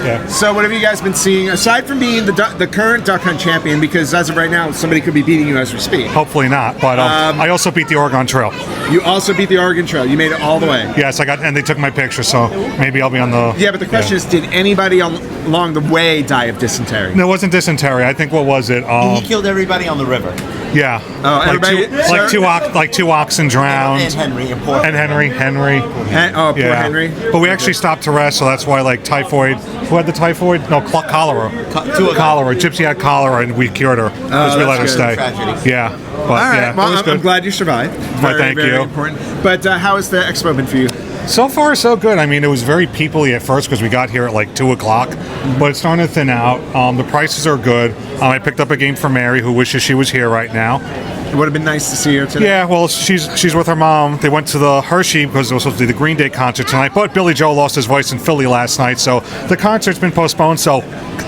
[SPEAKER 4] Yeah.
[SPEAKER 3] So, what have you guys been seeing aside from being the current duck hunt champion? Because as of right now, somebody could be beating you as we speak.
[SPEAKER 4] Hopefully not, but I also beat the Oregon Trail.
[SPEAKER 3] You also beat the Oregon Trail. You made it all the way.
[SPEAKER 4] Yes, and they took my picture, so maybe I'll be on the.
[SPEAKER 3] Yeah, but the question is, did anybody along the way die of dysentery?
[SPEAKER 4] No, it wasn't dysentery. I think what was it?
[SPEAKER 5] He killed everybody on the river.
[SPEAKER 4] Yeah.
[SPEAKER 3] Oh, everybody.
[SPEAKER 4] Like two oxen drowned.
[SPEAKER 5] And Henry. And
[SPEAKER 4] Henry.
[SPEAKER 3] Poor Henry.
[SPEAKER 4] But we actually stopped to rest, so that's why typhoid. Who had the typhoid? No, cholera. Cholera. Gypsy had cholera, and we cured her because we let her stay.
[SPEAKER 5] Tragedy.
[SPEAKER 4] Yeah. But,
[SPEAKER 3] All right.
[SPEAKER 4] yeah,
[SPEAKER 3] Well, I'm glad you survived.
[SPEAKER 4] Thank you.
[SPEAKER 3] Important. But how has the expo been for you?
[SPEAKER 4] So far, so good. I mean, it was very people-y at first because we got here at like 2 o'clock, but it's starting to thin out. The prices are good. I picked up a game for Mary, who wishes she was here right now.
[SPEAKER 3] It would have been nice to see her today.
[SPEAKER 4] Yeah, well, she's with her mom. They went to the Hershey because it was supposed to be the Green Day concert tonight, but Billy Joe lost his voice in Philly last night, so the concert's been postponed, so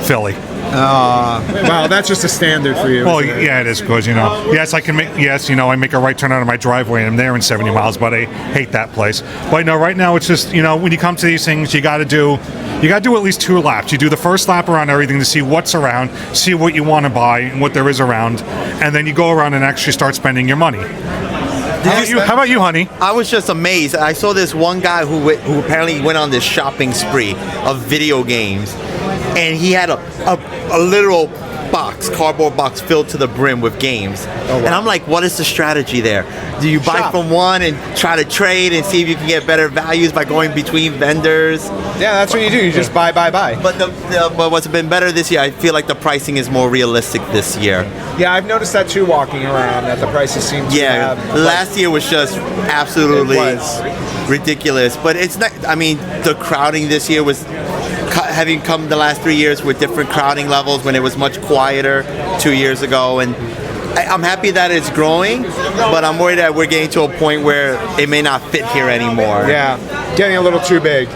[SPEAKER 4] Philly.
[SPEAKER 3] Wow, that's just a standard for you.
[SPEAKER 4] Well,
[SPEAKER 3] isn't it?
[SPEAKER 4] yeah, it is good, Yes, I can make. Yes, I make a right turn out of my driveway and I'm there in 70 miles, but I hate that place. But no, right now it's just when you come to these things, you got to do at least 2 laps. You do the first lap around everything to see what's around, see what you want to buy and what there is around, and then you go around and actually start spending your money. How about you, honey?
[SPEAKER 5] I was just amazed. I saw this one guy who apparently went on this shopping spree of video games. and he had a literal cardboard box filled to the brim with games. And I'm like, what is the strategy there? Do you buy from one and try to trade and see if you can get better values by going between vendors?
[SPEAKER 3] Yeah, that's what you do. You just buy.
[SPEAKER 5] But but what's been better this year, I feel like the pricing is more realistic this year.
[SPEAKER 3] Yeah, I've noticed that too walking around, that the prices seem to have...
[SPEAKER 5] Last year was just absolutely ridiculous. But it's not, I mean, the crowding this year was... having come the last 3 years with different crowding levels when it was much quieter 2 years ago, and I'm happy that it's growing, but I'm worried that we're getting to a point where it may not fit here anymore.
[SPEAKER 3] Yeah, getting a little too big.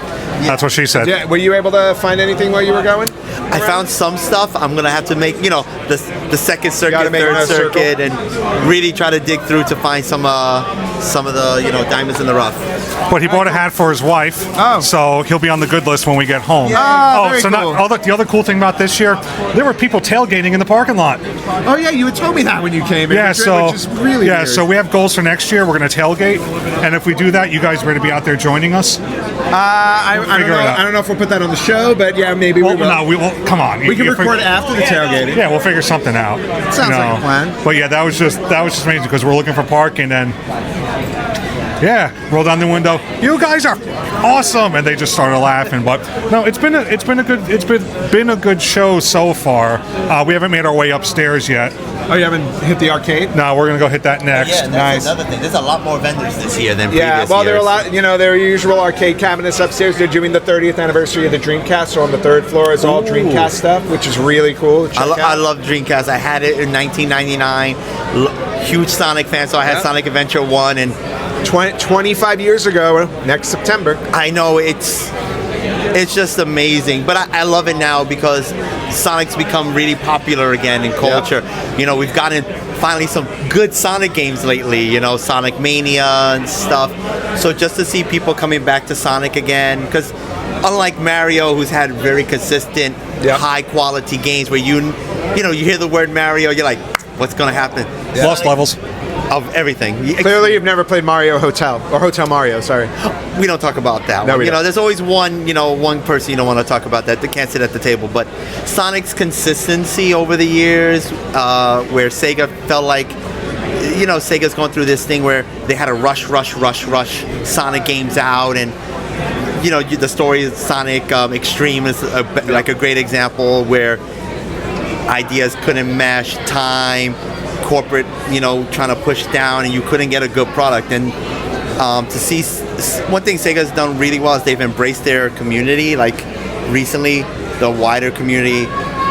[SPEAKER 4] That's what she said.
[SPEAKER 3] Yeah, were you able to find anything while you were going?
[SPEAKER 5] I found some stuff. I'm gonna have to make, the second circuit, third circuit, and really try to dig through to find some of the diamonds in the rough.
[SPEAKER 4] But he bought a hat for his wife, so he'll be on the good list when we get home.
[SPEAKER 3] Very cool.
[SPEAKER 4] The other cool thing about this year, there were people tailgating in the parking lot.
[SPEAKER 3] Oh yeah, you had told me that when you came in.
[SPEAKER 4] Yeah,
[SPEAKER 3] which is really weird.
[SPEAKER 4] so we have goals for next year. We're going to tailgate, and if we do that, you guys ready to be out there joining us?
[SPEAKER 3] I don't know if we'll put that on the show, but yeah, maybe we will.
[SPEAKER 4] No, we will. Come on,
[SPEAKER 3] we can record after the tailgating.
[SPEAKER 4] Yeah, we'll figure something out.
[SPEAKER 3] Sounds like a plan.
[SPEAKER 4] But yeah, that was just amazing because we're looking for parking and. Yeah, roll down the window. You guys are awesome, and they just started laughing. But no, it's been a good show so far. We haven't made our way upstairs yet.
[SPEAKER 3] Oh, you haven't hit the arcade?
[SPEAKER 4] No, we're gonna go hit that next.
[SPEAKER 5] Yeah, that's another thing. There's a lot more vendors this year than previous years.
[SPEAKER 3] There are a lot. There are usual arcade cabinets upstairs. They're doing the 30th anniversary of the Dreamcast, so on the third floor is all Dreamcast stuff, which is really cool.
[SPEAKER 5] I love Dreamcast. I had it in 1999. Huge Sonic fan, so I had Sonic Adventure 1 and
[SPEAKER 3] 25 years ago, next September.
[SPEAKER 5] I know, it's just amazing. But I love it now because Sonic's become really popular again in culture. Yep. We've gotten finally some good Sonic games lately, Sonic Mania and stuff. So just to see people coming back to Sonic again, because unlike Mario, who's had very consistent, high quality games where you hear the word Mario, you're like, what's going to happen?
[SPEAKER 4] Lost levels.
[SPEAKER 5] Of everything.
[SPEAKER 3] Clearly, you've never played Mario Hotel or Hotel Mario. Sorry,
[SPEAKER 5] we don't talk about that.
[SPEAKER 3] No,
[SPEAKER 5] one. There's always one person you don't want to talk about that. They can't sit at the table. But Sonic's consistency over the years, where Sega felt like, Sega's going through this thing where they had to rush Sonic games out, and the story of Sonic Extreme is like a great example where ideas couldn't mesh, time, corporate, trying to push down, and you couldn't get a good product. And to see one thing Sega's done really well is they've embraced their community. Like recently, the wider community,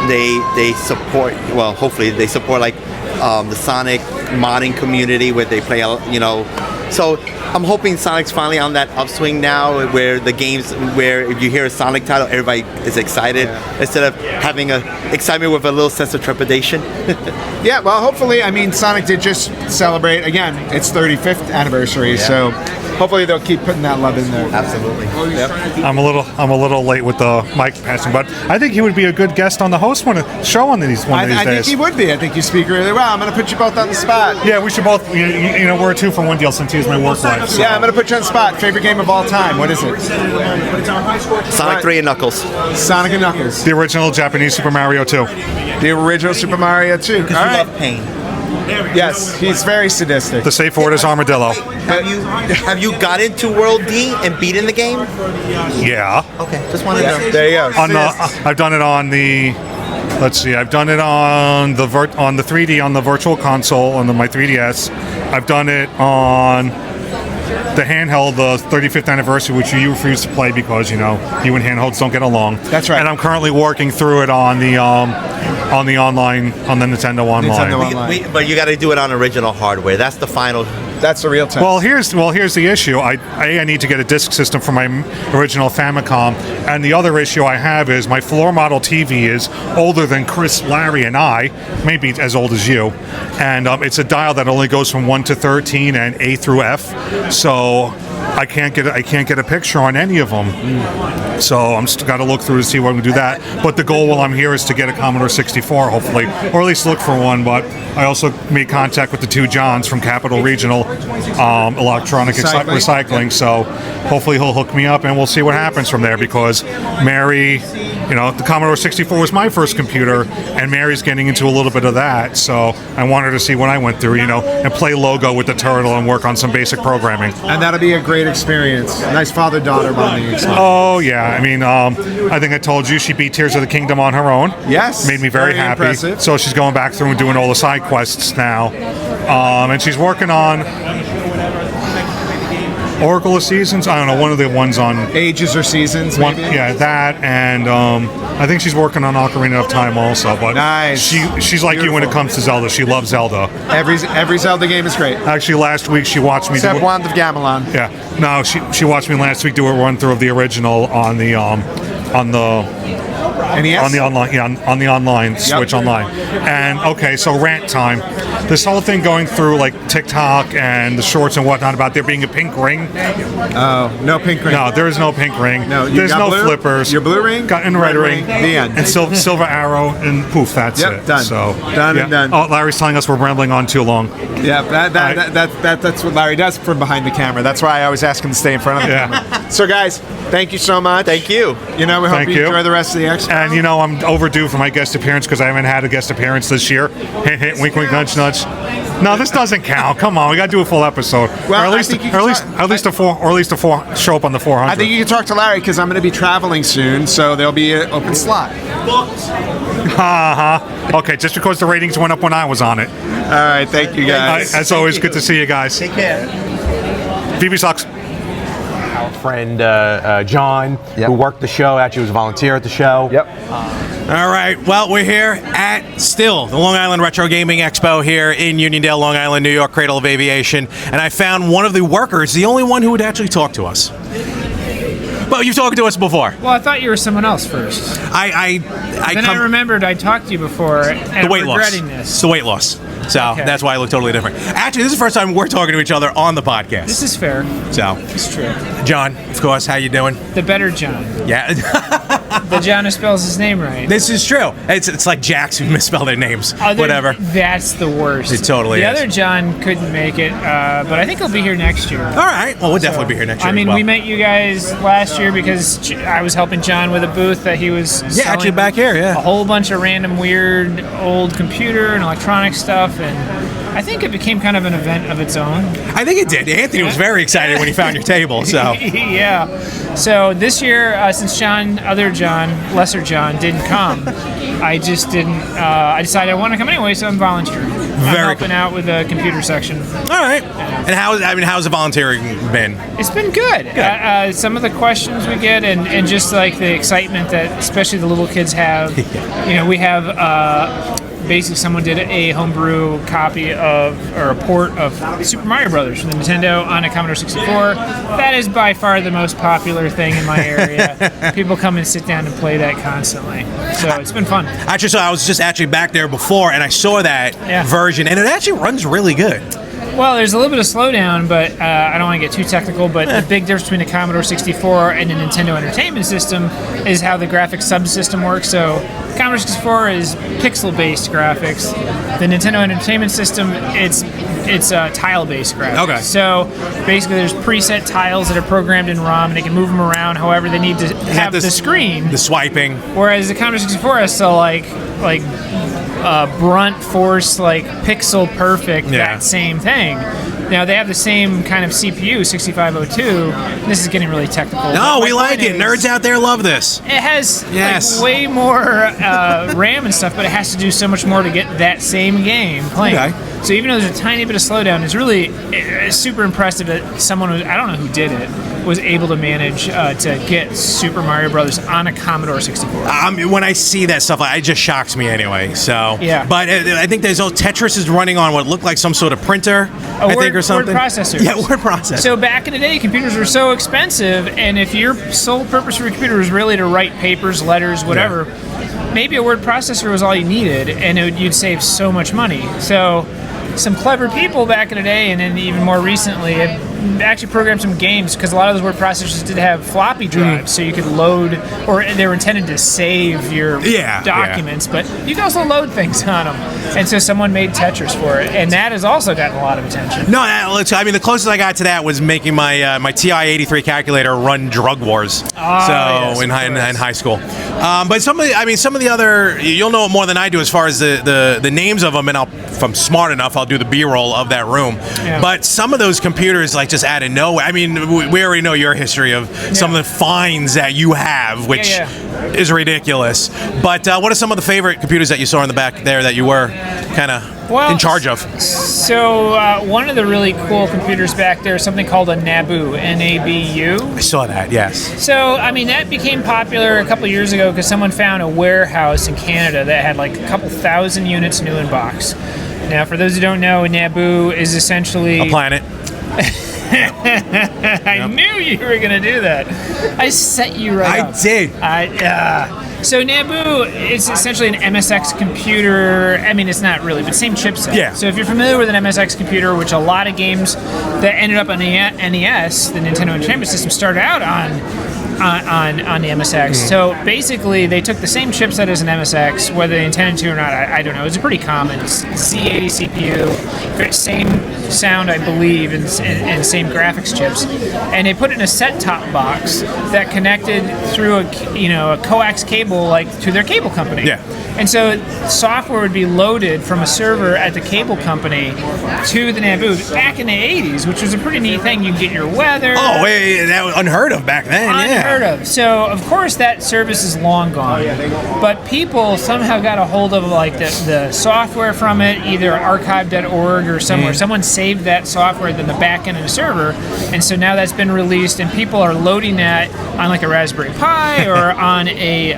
[SPEAKER 5] they support. Well, hopefully they support like the Sonic modding community where they play. So I'm hoping Sonic's finally on that upswing now, where the games, where if you hear a Sonic title, everybody is excited instead of having a excitement with a little sense of trepidation.
[SPEAKER 3] Yeah, well, hopefully, Sonic did just celebrate again its 35th anniversary, so hopefully they'll keep putting that love in there.
[SPEAKER 5] Absolutely.
[SPEAKER 3] Yep.
[SPEAKER 4] I'm a little late with the mic passing, but I think he would be a good guest on the host show one of these days.
[SPEAKER 3] I think he would be. I think you speak really well. I'm going to put you both on the spot.
[SPEAKER 4] Yeah, we should both. We're a 2 for 1 deal since he was my work wife. So.
[SPEAKER 3] Yeah, I'm going to put you on the spot. Favorite game of all time? What is it?
[SPEAKER 5] Sonic 3 and Knuckles.
[SPEAKER 3] Sonic and Knuckles.
[SPEAKER 4] The original Japanese Super Mario 2.
[SPEAKER 3] The original Super Mario 2.
[SPEAKER 5] Because you love pain.
[SPEAKER 3] Yes, he's very sadistic.
[SPEAKER 4] The safe word is Armadillo.
[SPEAKER 5] Have you got into World D and beaten the game?
[SPEAKER 4] Yeah.
[SPEAKER 5] Okay, just wanted to know.
[SPEAKER 3] There you go.
[SPEAKER 4] I've done it on the. Let's see. I've done it on the 3D on the Virtual Console on my 3DS. I've done it on the handheld, the 35th anniversary, which you refuse to play because you and handhelds don't get along.
[SPEAKER 3] That's right.
[SPEAKER 4] And I'm currently working through it on the online, on the Nintendo Online.
[SPEAKER 5] But you got to do it on original hardware. That's the final.
[SPEAKER 3] That's the real test.
[SPEAKER 4] Well, here's the issue. I need to get a disc system for my original Famicom, and the other issue I have is my floor model TV is older than Chris, Larry, and I, maybe as old as you, and it's a dial that only goes from 1 to 13 and A through F. So I can't get a picture on any of them. So I'm just got to look through to see what we can do that. But the goal while I'm here is to get a Commodore 64, hopefully, or at least look for one. But I also made contact with the two Johns from Capital Regional Electronic Recycling. So hopefully he'll hook me up, and we'll see what happens from there. Because Mary, the Commodore 64 was my first computer, and Mary's getting into a little bit of that. So I wanted to see what I went through, and play Logo with the turtle and work on some basic programming.
[SPEAKER 3] And that'll be a great experience. Nice father-daughter bonding experience.
[SPEAKER 4] Oh yeah, I think I told you she beat Tears of the Kingdom on her own.
[SPEAKER 3] Yes,
[SPEAKER 4] made me very happy.
[SPEAKER 3] impressive.
[SPEAKER 4] So she's going back through and doing all the side quests now, and she's working on Oracle of Seasons. I don't know, one of the ones on
[SPEAKER 3] Ages or Seasons, maybe?
[SPEAKER 4] Yeah, that, and I think she's working on Ocarina of Time also. But
[SPEAKER 3] nice.
[SPEAKER 4] She's like you when it comes to Zelda. She loves Zelda.
[SPEAKER 3] Every Zelda game is great.
[SPEAKER 4] Actually, last week she watched me
[SPEAKER 3] except Wand of Gamelon.
[SPEAKER 4] Yeah, no, she watched me last week do a run through of the original on the
[SPEAKER 3] NES?
[SPEAKER 4] on the online, on the online Switch online. And okay, so rant time. This whole thing going through like TikTok and the shorts and whatnot about there being a pink ring.
[SPEAKER 3] Oh, no pink ring.
[SPEAKER 4] No, there is no pink ring.
[SPEAKER 3] No,
[SPEAKER 4] there's no
[SPEAKER 3] blue?
[SPEAKER 4] flippers.
[SPEAKER 3] Your blue ring?
[SPEAKER 4] Got and red ring.
[SPEAKER 3] The end.
[SPEAKER 4] And silver arrow and poof. That's it.
[SPEAKER 3] Done.
[SPEAKER 4] So
[SPEAKER 3] done and done.
[SPEAKER 4] Oh, Larry's telling us we're rambling on too long.
[SPEAKER 3] Yeah, that's what Larry does from behind the camera. That's why I always ask him to stay in front of the camera. So guys, thank you so much.
[SPEAKER 5] Thank you.
[SPEAKER 3] We hope you enjoy the rest of the expo.
[SPEAKER 4] And I'm overdue for my guest appearance because I haven't had a guest appearance this year. Hint, hint, wink, wink, nudge, nudge. No, this doesn't count. Come on, we got to do a full episode,
[SPEAKER 3] Well,
[SPEAKER 4] or at least a four. Show up on the 400.
[SPEAKER 3] I think you can talk to Larry because I'm going to be traveling soon, so there'll be an open slot.
[SPEAKER 4] Okay, just because the ratings went up when I was on it.
[SPEAKER 3] All right, thank you guys.
[SPEAKER 4] As always, good to see you guys.
[SPEAKER 5] Take care.
[SPEAKER 4] VB sucks.
[SPEAKER 1] Our friend John, who worked the show, actually was a volunteer at the show.
[SPEAKER 2] Yep.
[SPEAKER 6] All right, well, we're here at the Long Island Retro Gaming Expo here in Uniondale, Long Island, New York, Cradle of Aviation, and I found one of the workers, the only one who would actually talk to us. Well, you've talked to us before.
[SPEAKER 7] Well, I thought you were someone else first. I remembered I talked to you before, and
[SPEAKER 6] the
[SPEAKER 7] I'm
[SPEAKER 6] weight loss.
[SPEAKER 7] regretting this.
[SPEAKER 6] It's the weight loss. So
[SPEAKER 7] Okay.
[SPEAKER 6] that's why I look totally different. Actually, this is the first time we're talking to each other on the podcast.
[SPEAKER 7] This is fair.
[SPEAKER 6] So,
[SPEAKER 7] It's true.
[SPEAKER 6] John, of course, how you doing?
[SPEAKER 7] The better John.
[SPEAKER 6] Yeah.
[SPEAKER 7] The John who spells his name right.
[SPEAKER 6] This is true. It's like Jacks who misspell their names. Whatever.
[SPEAKER 7] That's the worst.
[SPEAKER 6] It totally
[SPEAKER 7] the
[SPEAKER 6] is.
[SPEAKER 7] other John couldn't make it, but I think he'll be here next year.
[SPEAKER 6] All right. Well, we'll definitely be here next year.
[SPEAKER 7] I mean,
[SPEAKER 6] as well.
[SPEAKER 7] we met you guys last year because I was helping John with a booth that he was selling
[SPEAKER 6] actually back here, yeah.
[SPEAKER 7] a whole bunch of random weird old computer and electronic stuff, and I think it became kind of an event of its own.
[SPEAKER 6] I think it did. Anthony was very excited when he found your table. So
[SPEAKER 7] Yeah. So this year, since Lesser John, didn't come, I just didn't. I decided I want to come anyway, so I'm volunteering. I'm helping out with the computer section.
[SPEAKER 6] All right. And how's the volunteering been?
[SPEAKER 7] It's been good. Some of the questions we get, and just like the excitement that especially the little kids have. We have. Basically, someone did a homebrew copy or a port of Super Mario Brothers from the Nintendo on a Commodore 64. That is by far the most popular thing in my area. People come and sit down and play that constantly. So it's been fun.
[SPEAKER 6] Actually, so I was just actually back there before, and I saw that version, and it actually runs really good.
[SPEAKER 7] Well, there's a little bit of slowdown, but I don't want to get too technical, but the big difference between the Commodore 64 and the Nintendo Entertainment System is how the graphics subsystem works. So Commodore 64 is pixel-based graphics. The Nintendo Entertainment System, it's tile-based graphics.
[SPEAKER 6] Okay.
[SPEAKER 7] So basically there's preset tiles that are programmed in ROM, and they can move them around however they need to have the screen.
[SPEAKER 6] The swiping.
[SPEAKER 7] Whereas the Commodore 64 has to like brunt force, like pixel perfect, that same thing. Now they have the same kind of CPU, 6502. This is getting really technical.
[SPEAKER 6] No, we like
[SPEAKER 7] point
[SPEAKER 6] it.
[SPEAKER 7] is,
[SPEAKER 6] Nerds out there love this.
[SPEAKER 7] It has like, way more RAM and stuff, but it has to do so much more to get that same game playing.
[SPEAKER 6] Okay.
[SPEAKER 7] So even though there's a tiny bit of slowdown, it's super impressive that someone who, I don't know who did it, was able to manage to get Super Mario Brothers on a Commodore 64.
[SPEAKER 6] When I see that stuff, it just shocks me anyway. So
[SPEAKER 7] yeah.
[SPEAKER 6] But I think there's Tetris is running on what looked like some sort of printer, I think, or something.
[SPEAKER 7] Word processors.
[SPEAKER 6] Yeah, word processor.
[SPEAKER 7] So back in the day, computers were so expensive, and if your sole purpose for your computer was really to write papers, letters, whatever, maybe a word processor was all you needed, and you'd save so much money. So some clever people back in the day, and then even more recently, have actually programmed some games because a lot of those word processors did have floppy drives, so you could load, or they were intended to save your documents, but you can also load things on them. And so someone made Tetris for it, and that has also gotten a lot of attention.
[SPEAKER 6] No, I mean the closest I got to that was making my my TI-83 calculator run Drug Wars.
[SPEAKER 7] Yes,
[SPEAKER 6] in high school. But some of the other, you'll know more than I do as far as the names of them, and if I'm smart enough, I'll do the B-roll of that room.
[SPEAKER 7] Yeah.
[SPEAKER 6] But some of those computers, like, just out of nowhere. I mean, we already know your history of some of the finds that you have, which is ridiculous. But what are some of the favorite computers that you saw in the back there that you were kind of in charge of?
[SPEAKER 7] So one of the really cool computers back there is something called a Nabu, N-A-B-U.
[SPEAKER 6] I saw that, yes.
[SPEAKER 7] So, I mean, that became popular a couple years ago because someone found a warehouse in Canada that had like a couple thousand units new in box. Now, for those who don't know, Nabu is essentially
[SPEAKER 6] a planet.
[SPEAKER 7] I knew you were going to do that. I set you right up.
[SPEAKER 6] I did.
[SPEAKER 7] So Nabu is essentially an MSX computer. I mean, it's not really, but same chipset.
[SPEAKER 6] Yeah.
[SPEAKER 7] So if you're familiar with an MSX computer, which a lot of games that ended up on the NES, the Nintendo Entertainment System, started out on the MSX. So basically, they took the same chipset as an MSX, whether they intended to or not, I don't know. It's pretty common. C80 CPU, same sound, I believe, and same graphics chips. And they put it in a set-top box that connected through a coax cable, like to their cable company.
[SPEAKER 6] Yeah.
[SPEAKER 7] And so software would be loaded from a server at the cable company to the Nabu back in the 80s, which was a pretty neat thing. You could get your weather.
[SPEAKER 6] Oh, wait, that was unheard of back then.
[SPEAKER 7] Unheard of. So, of course, that service is long gone. But people somehow got a hold of like the software from it, either archive.org or somewhere. Someone saved that software in the back end of the server, and so now that's been released, and people are loading that on like a Raspberry Pi or on a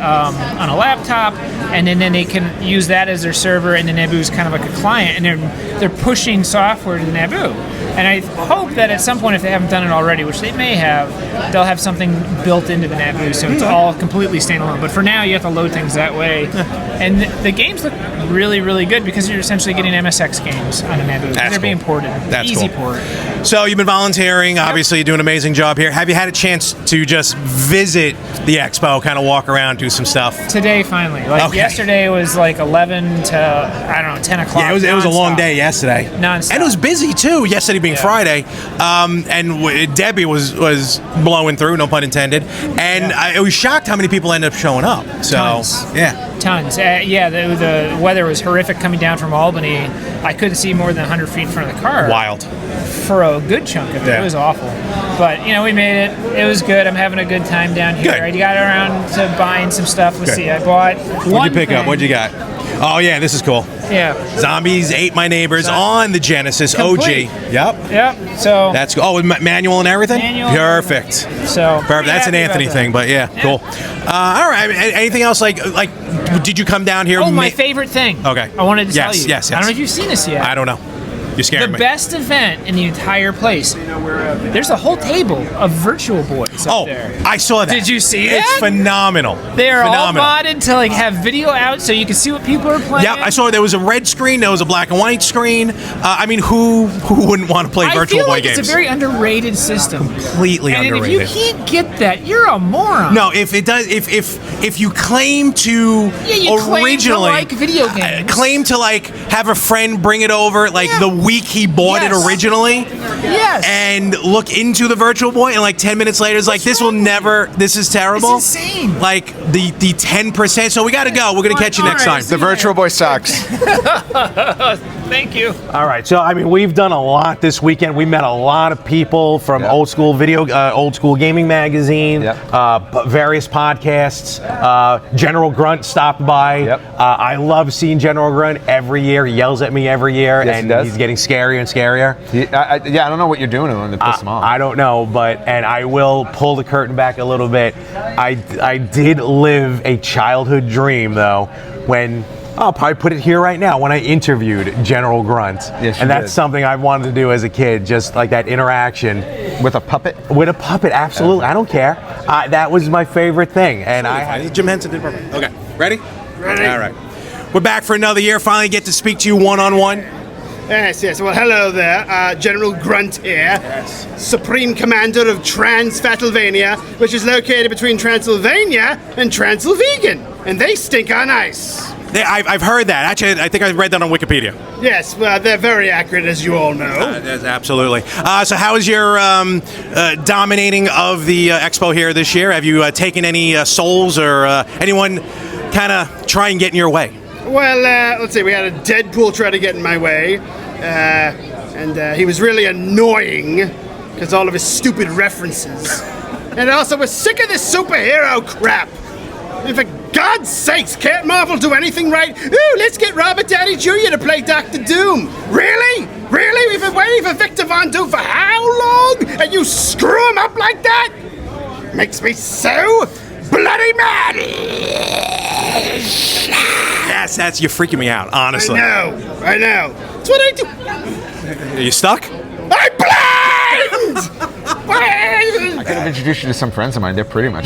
[SPEAKER 7] laptop, and then they can use that as their server, and the Nabu is kind of like a client, and they're pushing software to the Nabu. And I hope that at some point, if they haven't done it already, which they may have, they'll have something built into the Nabu, so it's all completely standalone. But for now, you have to load things that way. And the games look really, really good because you're essentially getting MSX games on a Nabu. They're being ported.
[SPEAKER 6] That's
[SPEAKER 7] easy
[SPEAKER 6] cool.
[SPEAKER 7] port.
[SPEAKER 6] So you've been volunteering. Obviously, you do an amazing job here. Have you had a chance to just visit the expo, kind of walk around, do some stuff?
[SPEAKER 7] Today, finally. Yesterday was like 11 to, I don't know, 10 o'clock.
[SPEAKER 6] Yeah, it was a long day yesterday.
[SPEAKER 7] Non-stop.
[SPEAKER 6] And it was busy, too, yesterday being Friday. And Debbie was blowing through, no pun intended. And I was shocked how many people ended up showing up. So,
[SPEAKER 7] Tons.
[SPEAKER 6] yeah.
[SPEAKER 7] Tons. The weather was horrific coming down from Albany. I couldn't see more than 100 feet in front of the car.
[SPEAKER 6] Wild.
[SPEAKER 7] For a good chunk of it.
[SPEAKER 6] Yeah.
[SPEAKER 7] It was awful. But, we made it. It was good. I'm having a good time down here.
[SPEAKER 6] Good.
[SPEAKER 7] I got around to buying some stuff. Let's see. I bought
[SPEAKER 6] What'd you pick up? What'd you got? Oh, yeah, this is cool.
[SPEAKER 7] Yeah.
[SPEAKER 6] Zombies Ate My Neighbors on the Genesis
[SPEAKER 7] Complete.
[SPEAKER 6] OG. Yep.
[SPEAKER 7] Yep. So
[SPEAKER 6] That's cool. Oh, with manual and everything?
[SPEAKER 7] Manual.
[SPEAKER 6] Perfect.
[SPEAKER 7] So
[SPEAKER 6] Perfect. That's an
[SPEAKER 7] happy
[SPEAKER 6] Anthony
[SPEAKER 7] about
[SPEAKER 6] thing, but yeah, cool. All right. Anything else? Like, did you come down here?
[SPEAKER 7] Oh, my favorite thing.
[SPEAKER 6] Okay.
[SPEAKER 7] I wanted to tell you.
[SPEAKER 6] Yes.
[SPEAKER 7] I don't know if you've seen this yet.
[SPEAKER 6] I don't know. You're scaring
[SPEAKER 7] The
[SPEAKER 6] me.
[SPEAKER 7] best event in the entire place. There's a whole table of Virtual Boys up there.
[SPEAKER 6] I saw that.
[SPEAKER 7] Did you see
[SPEAKER 6] It's
[SPEAKER 7] that?
[SPEAKER 6] phenomenal.
[SPEAKER 7] They are all
[SPEAKER 6] phenomenal.
[SPEAKER 7] modded to have video out so you can see what people are playing.
[SPEAKER 6] Yeah, I saw there was a red screen, there was a black and white screen. I mean, who wouldn't want to play Virtual
[SPEAKER 7] I feel
[SPEAKER 6] Boy
[SPEAKER 7] like
[SPEAKER 6] games?
[SPEAKER 7] it's a very underrated system.
[SPEAKER 6] Completely
[SPEAKER 7] and
[SPEAKER 6] underrated.
[SPEAKER 7] if you can't get that, you're a moron.
[SPEAKER 6] No, if you claim to
[SPEAKER 7] you claim
[SPEAKER 6] originally
[SPEAKER 7] to like video games.
[SPEAKER 6] claim to have a friend bring it over the week he bought it originally,
[SPEAKER 7] Yes.
[SPEAKER 6] and look into the Virtual Boy, and 10 minutes later it's this will never. This is terrible.
[SPEAKER 7] It's insane.
[SPEAKER 6] The 10%. So we got to go. We're gonna catch you next time.
[SPEAKER 3] The Virtual Boy sucks.
[SPEAKER 7] Thank you.
[SPEAKER 1] All right, so we've done a lot this weekend. We met a lot of people from old school gaming magazine, various podcasts. General Grunt stopped by.
[SPEAKER 2] Yep.
[SPEAKER 1] I love seeing General Grunt every year. He yells at me every year,
[SPEAKER 2] Yes, he
[SPEAKER 1] and
[SPEAKER 2] does.
[SPEAKER 1] he's getting scarier and scarier.
[SPEAKER 2] I don't know what you're doing to him to piss him off.
[SPEAKER 1] I don't know, and I will pull the curtain back a little bit. I did live a childhood dream, though, when I'll probably put it here right now, when I interviewed General Grunt.
[SPEAKER 2] Yes,
[SPEAKER 1] and that's
[SPEAKER 2] did.
[SPEAKER 1] something I wanted to do as a kid, just like that interaction.
[SPEAKER 2] With a puppet?
[SPEAKER 1] With a puppet, absolutely. I don't care. That was my favorite thing. And
[SPEAKER 6] Jim Henson did perfect. Okay, ready? Ready. All right. We're back for another year. Finally get to speak to you one-on-one.
[SPEAKER 8] Yes. Well, hello there. General Grunt here. Yes. Supreme Commander of Transylvania, which is located between Transylvania and Transylvegan. And they stink on ice.
[SPEAKER 6] I've heard that. Actually, I think I read that on Wikipedia.
[SPEAKER 8] Yes, well, they're very accurate, as you all know.
[SPEAKER 6] Absolutely. So how is your dominating of the expo here this year? Have you taken any souls or anyone kind of try and get in your way?
[SPEAKER 8] Well, let's see. We had a Deadpool try to get in my way, and he was really annoying because all of his stupid references. And I also was sick of this superhero crap. And for God's sakes, can't Marvel do anything right? Ooh, let's get Robert Downey Jr. to play Doctor Doom. Really? Really? We've been waiting for Victor Von Doom for how long? And you screw him up like that? Makes me so bloody mad.
[SPEAKER 6] That's you're freaking me out, honestly.
[SPEAKER 8] I know. That's what I do.
[SPEAKER 6] Are you stuck?
[SPEAKER 8] I'm blind!
[SPEAKER 2] I could have introduced you to some friends of mine. They're pretty much.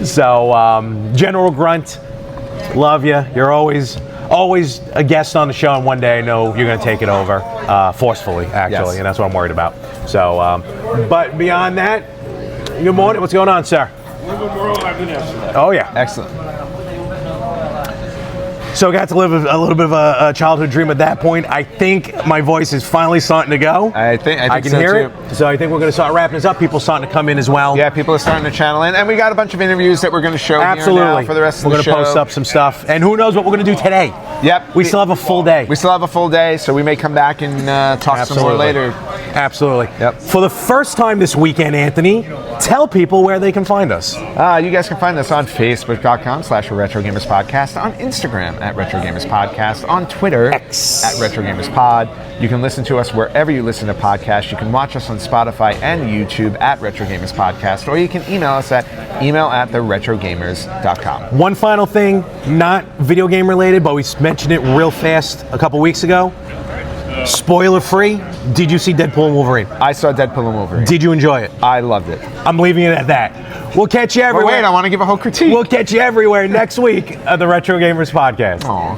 [SPEAKER 1] So, General Grunt, love you. You're always a guest on the show, and one day I know you're going to take it over forcefully, actually,
[SPEAKER 2] Yes.
[SPEAKER 1] and that's what I'm worried about. So, but beyond that, good morning. What's going on, sir? Oh yeah,
[SPEAKER 2] Excellent.
[SPEAKER 1] So I got to live a little bit of a childhood dream at that point. I think my voice is finally starting to go.
[SPEAKER 2] I think
[SPEAKER 1] can
[SPEAKER 2] so
[SPEAKER 1] hear
[SPEAKER 2] too.
[SPEAKER 1] it. So I think we're going to start wrapping this up. People starting to come in as well.
[SPEAKER 2] Yeah, people are starting to channel in, and we got a bunch of interviews that we're going to show
[SPEAKER 1] Absolutely.
[SPEAKER 2] here now for the rest of
[SPEAKER 1] we're
[SPEAKER 2] the show.
[SPEAKER 1] We're going to post up some stuff, and who knows what we're going to do today.
[SPEAKER 2] Yep.
[SPEAKER 1] We still have a full day.
[SPEAKER 2] We still have a full day, so we may come back and talk some more later.
[SPEAKER 1] Absolutely.
[SPEAKER 2] Yep.
[SPEAKER 1] For the first time this weekend, Anthony, tell people where they can find us.
[SPEAKER 2] You guys can find us on Facebook.com/RetroGamersPodcast, on Instagram @RetroGamersPodcast, on Twitter
[SPEAKER 1] X.
[SPEAKER 2] @RetroGamersPod. You can listen to us wherever you listen to podcasts. You can watch us on Spotify and YouTube @RetroGamersPodcast, or you can email us at email@theretrogamers.com.
[SPEAKER 1] One final thing, not video game related, but we mentioned it real fast a couple weeks ago. Spoiler free, did you see Deadpool and Wolverine?
[SPEAKER 2] I saw Deadpool and Wolverine.
[SPEAKER 1] Did you enjoy it?
[SPEAKER 2] I loved it.
[SPEAKER 1] I'm leaving it at that. We'll catch you everywhere.
[SPEAKER 2] Wait, I want to give a whole critique.
[SPEAKER 1] We'll catch you everywhere next week of the Retro Gamers Podcast.
[SPEAKER 2] Aw.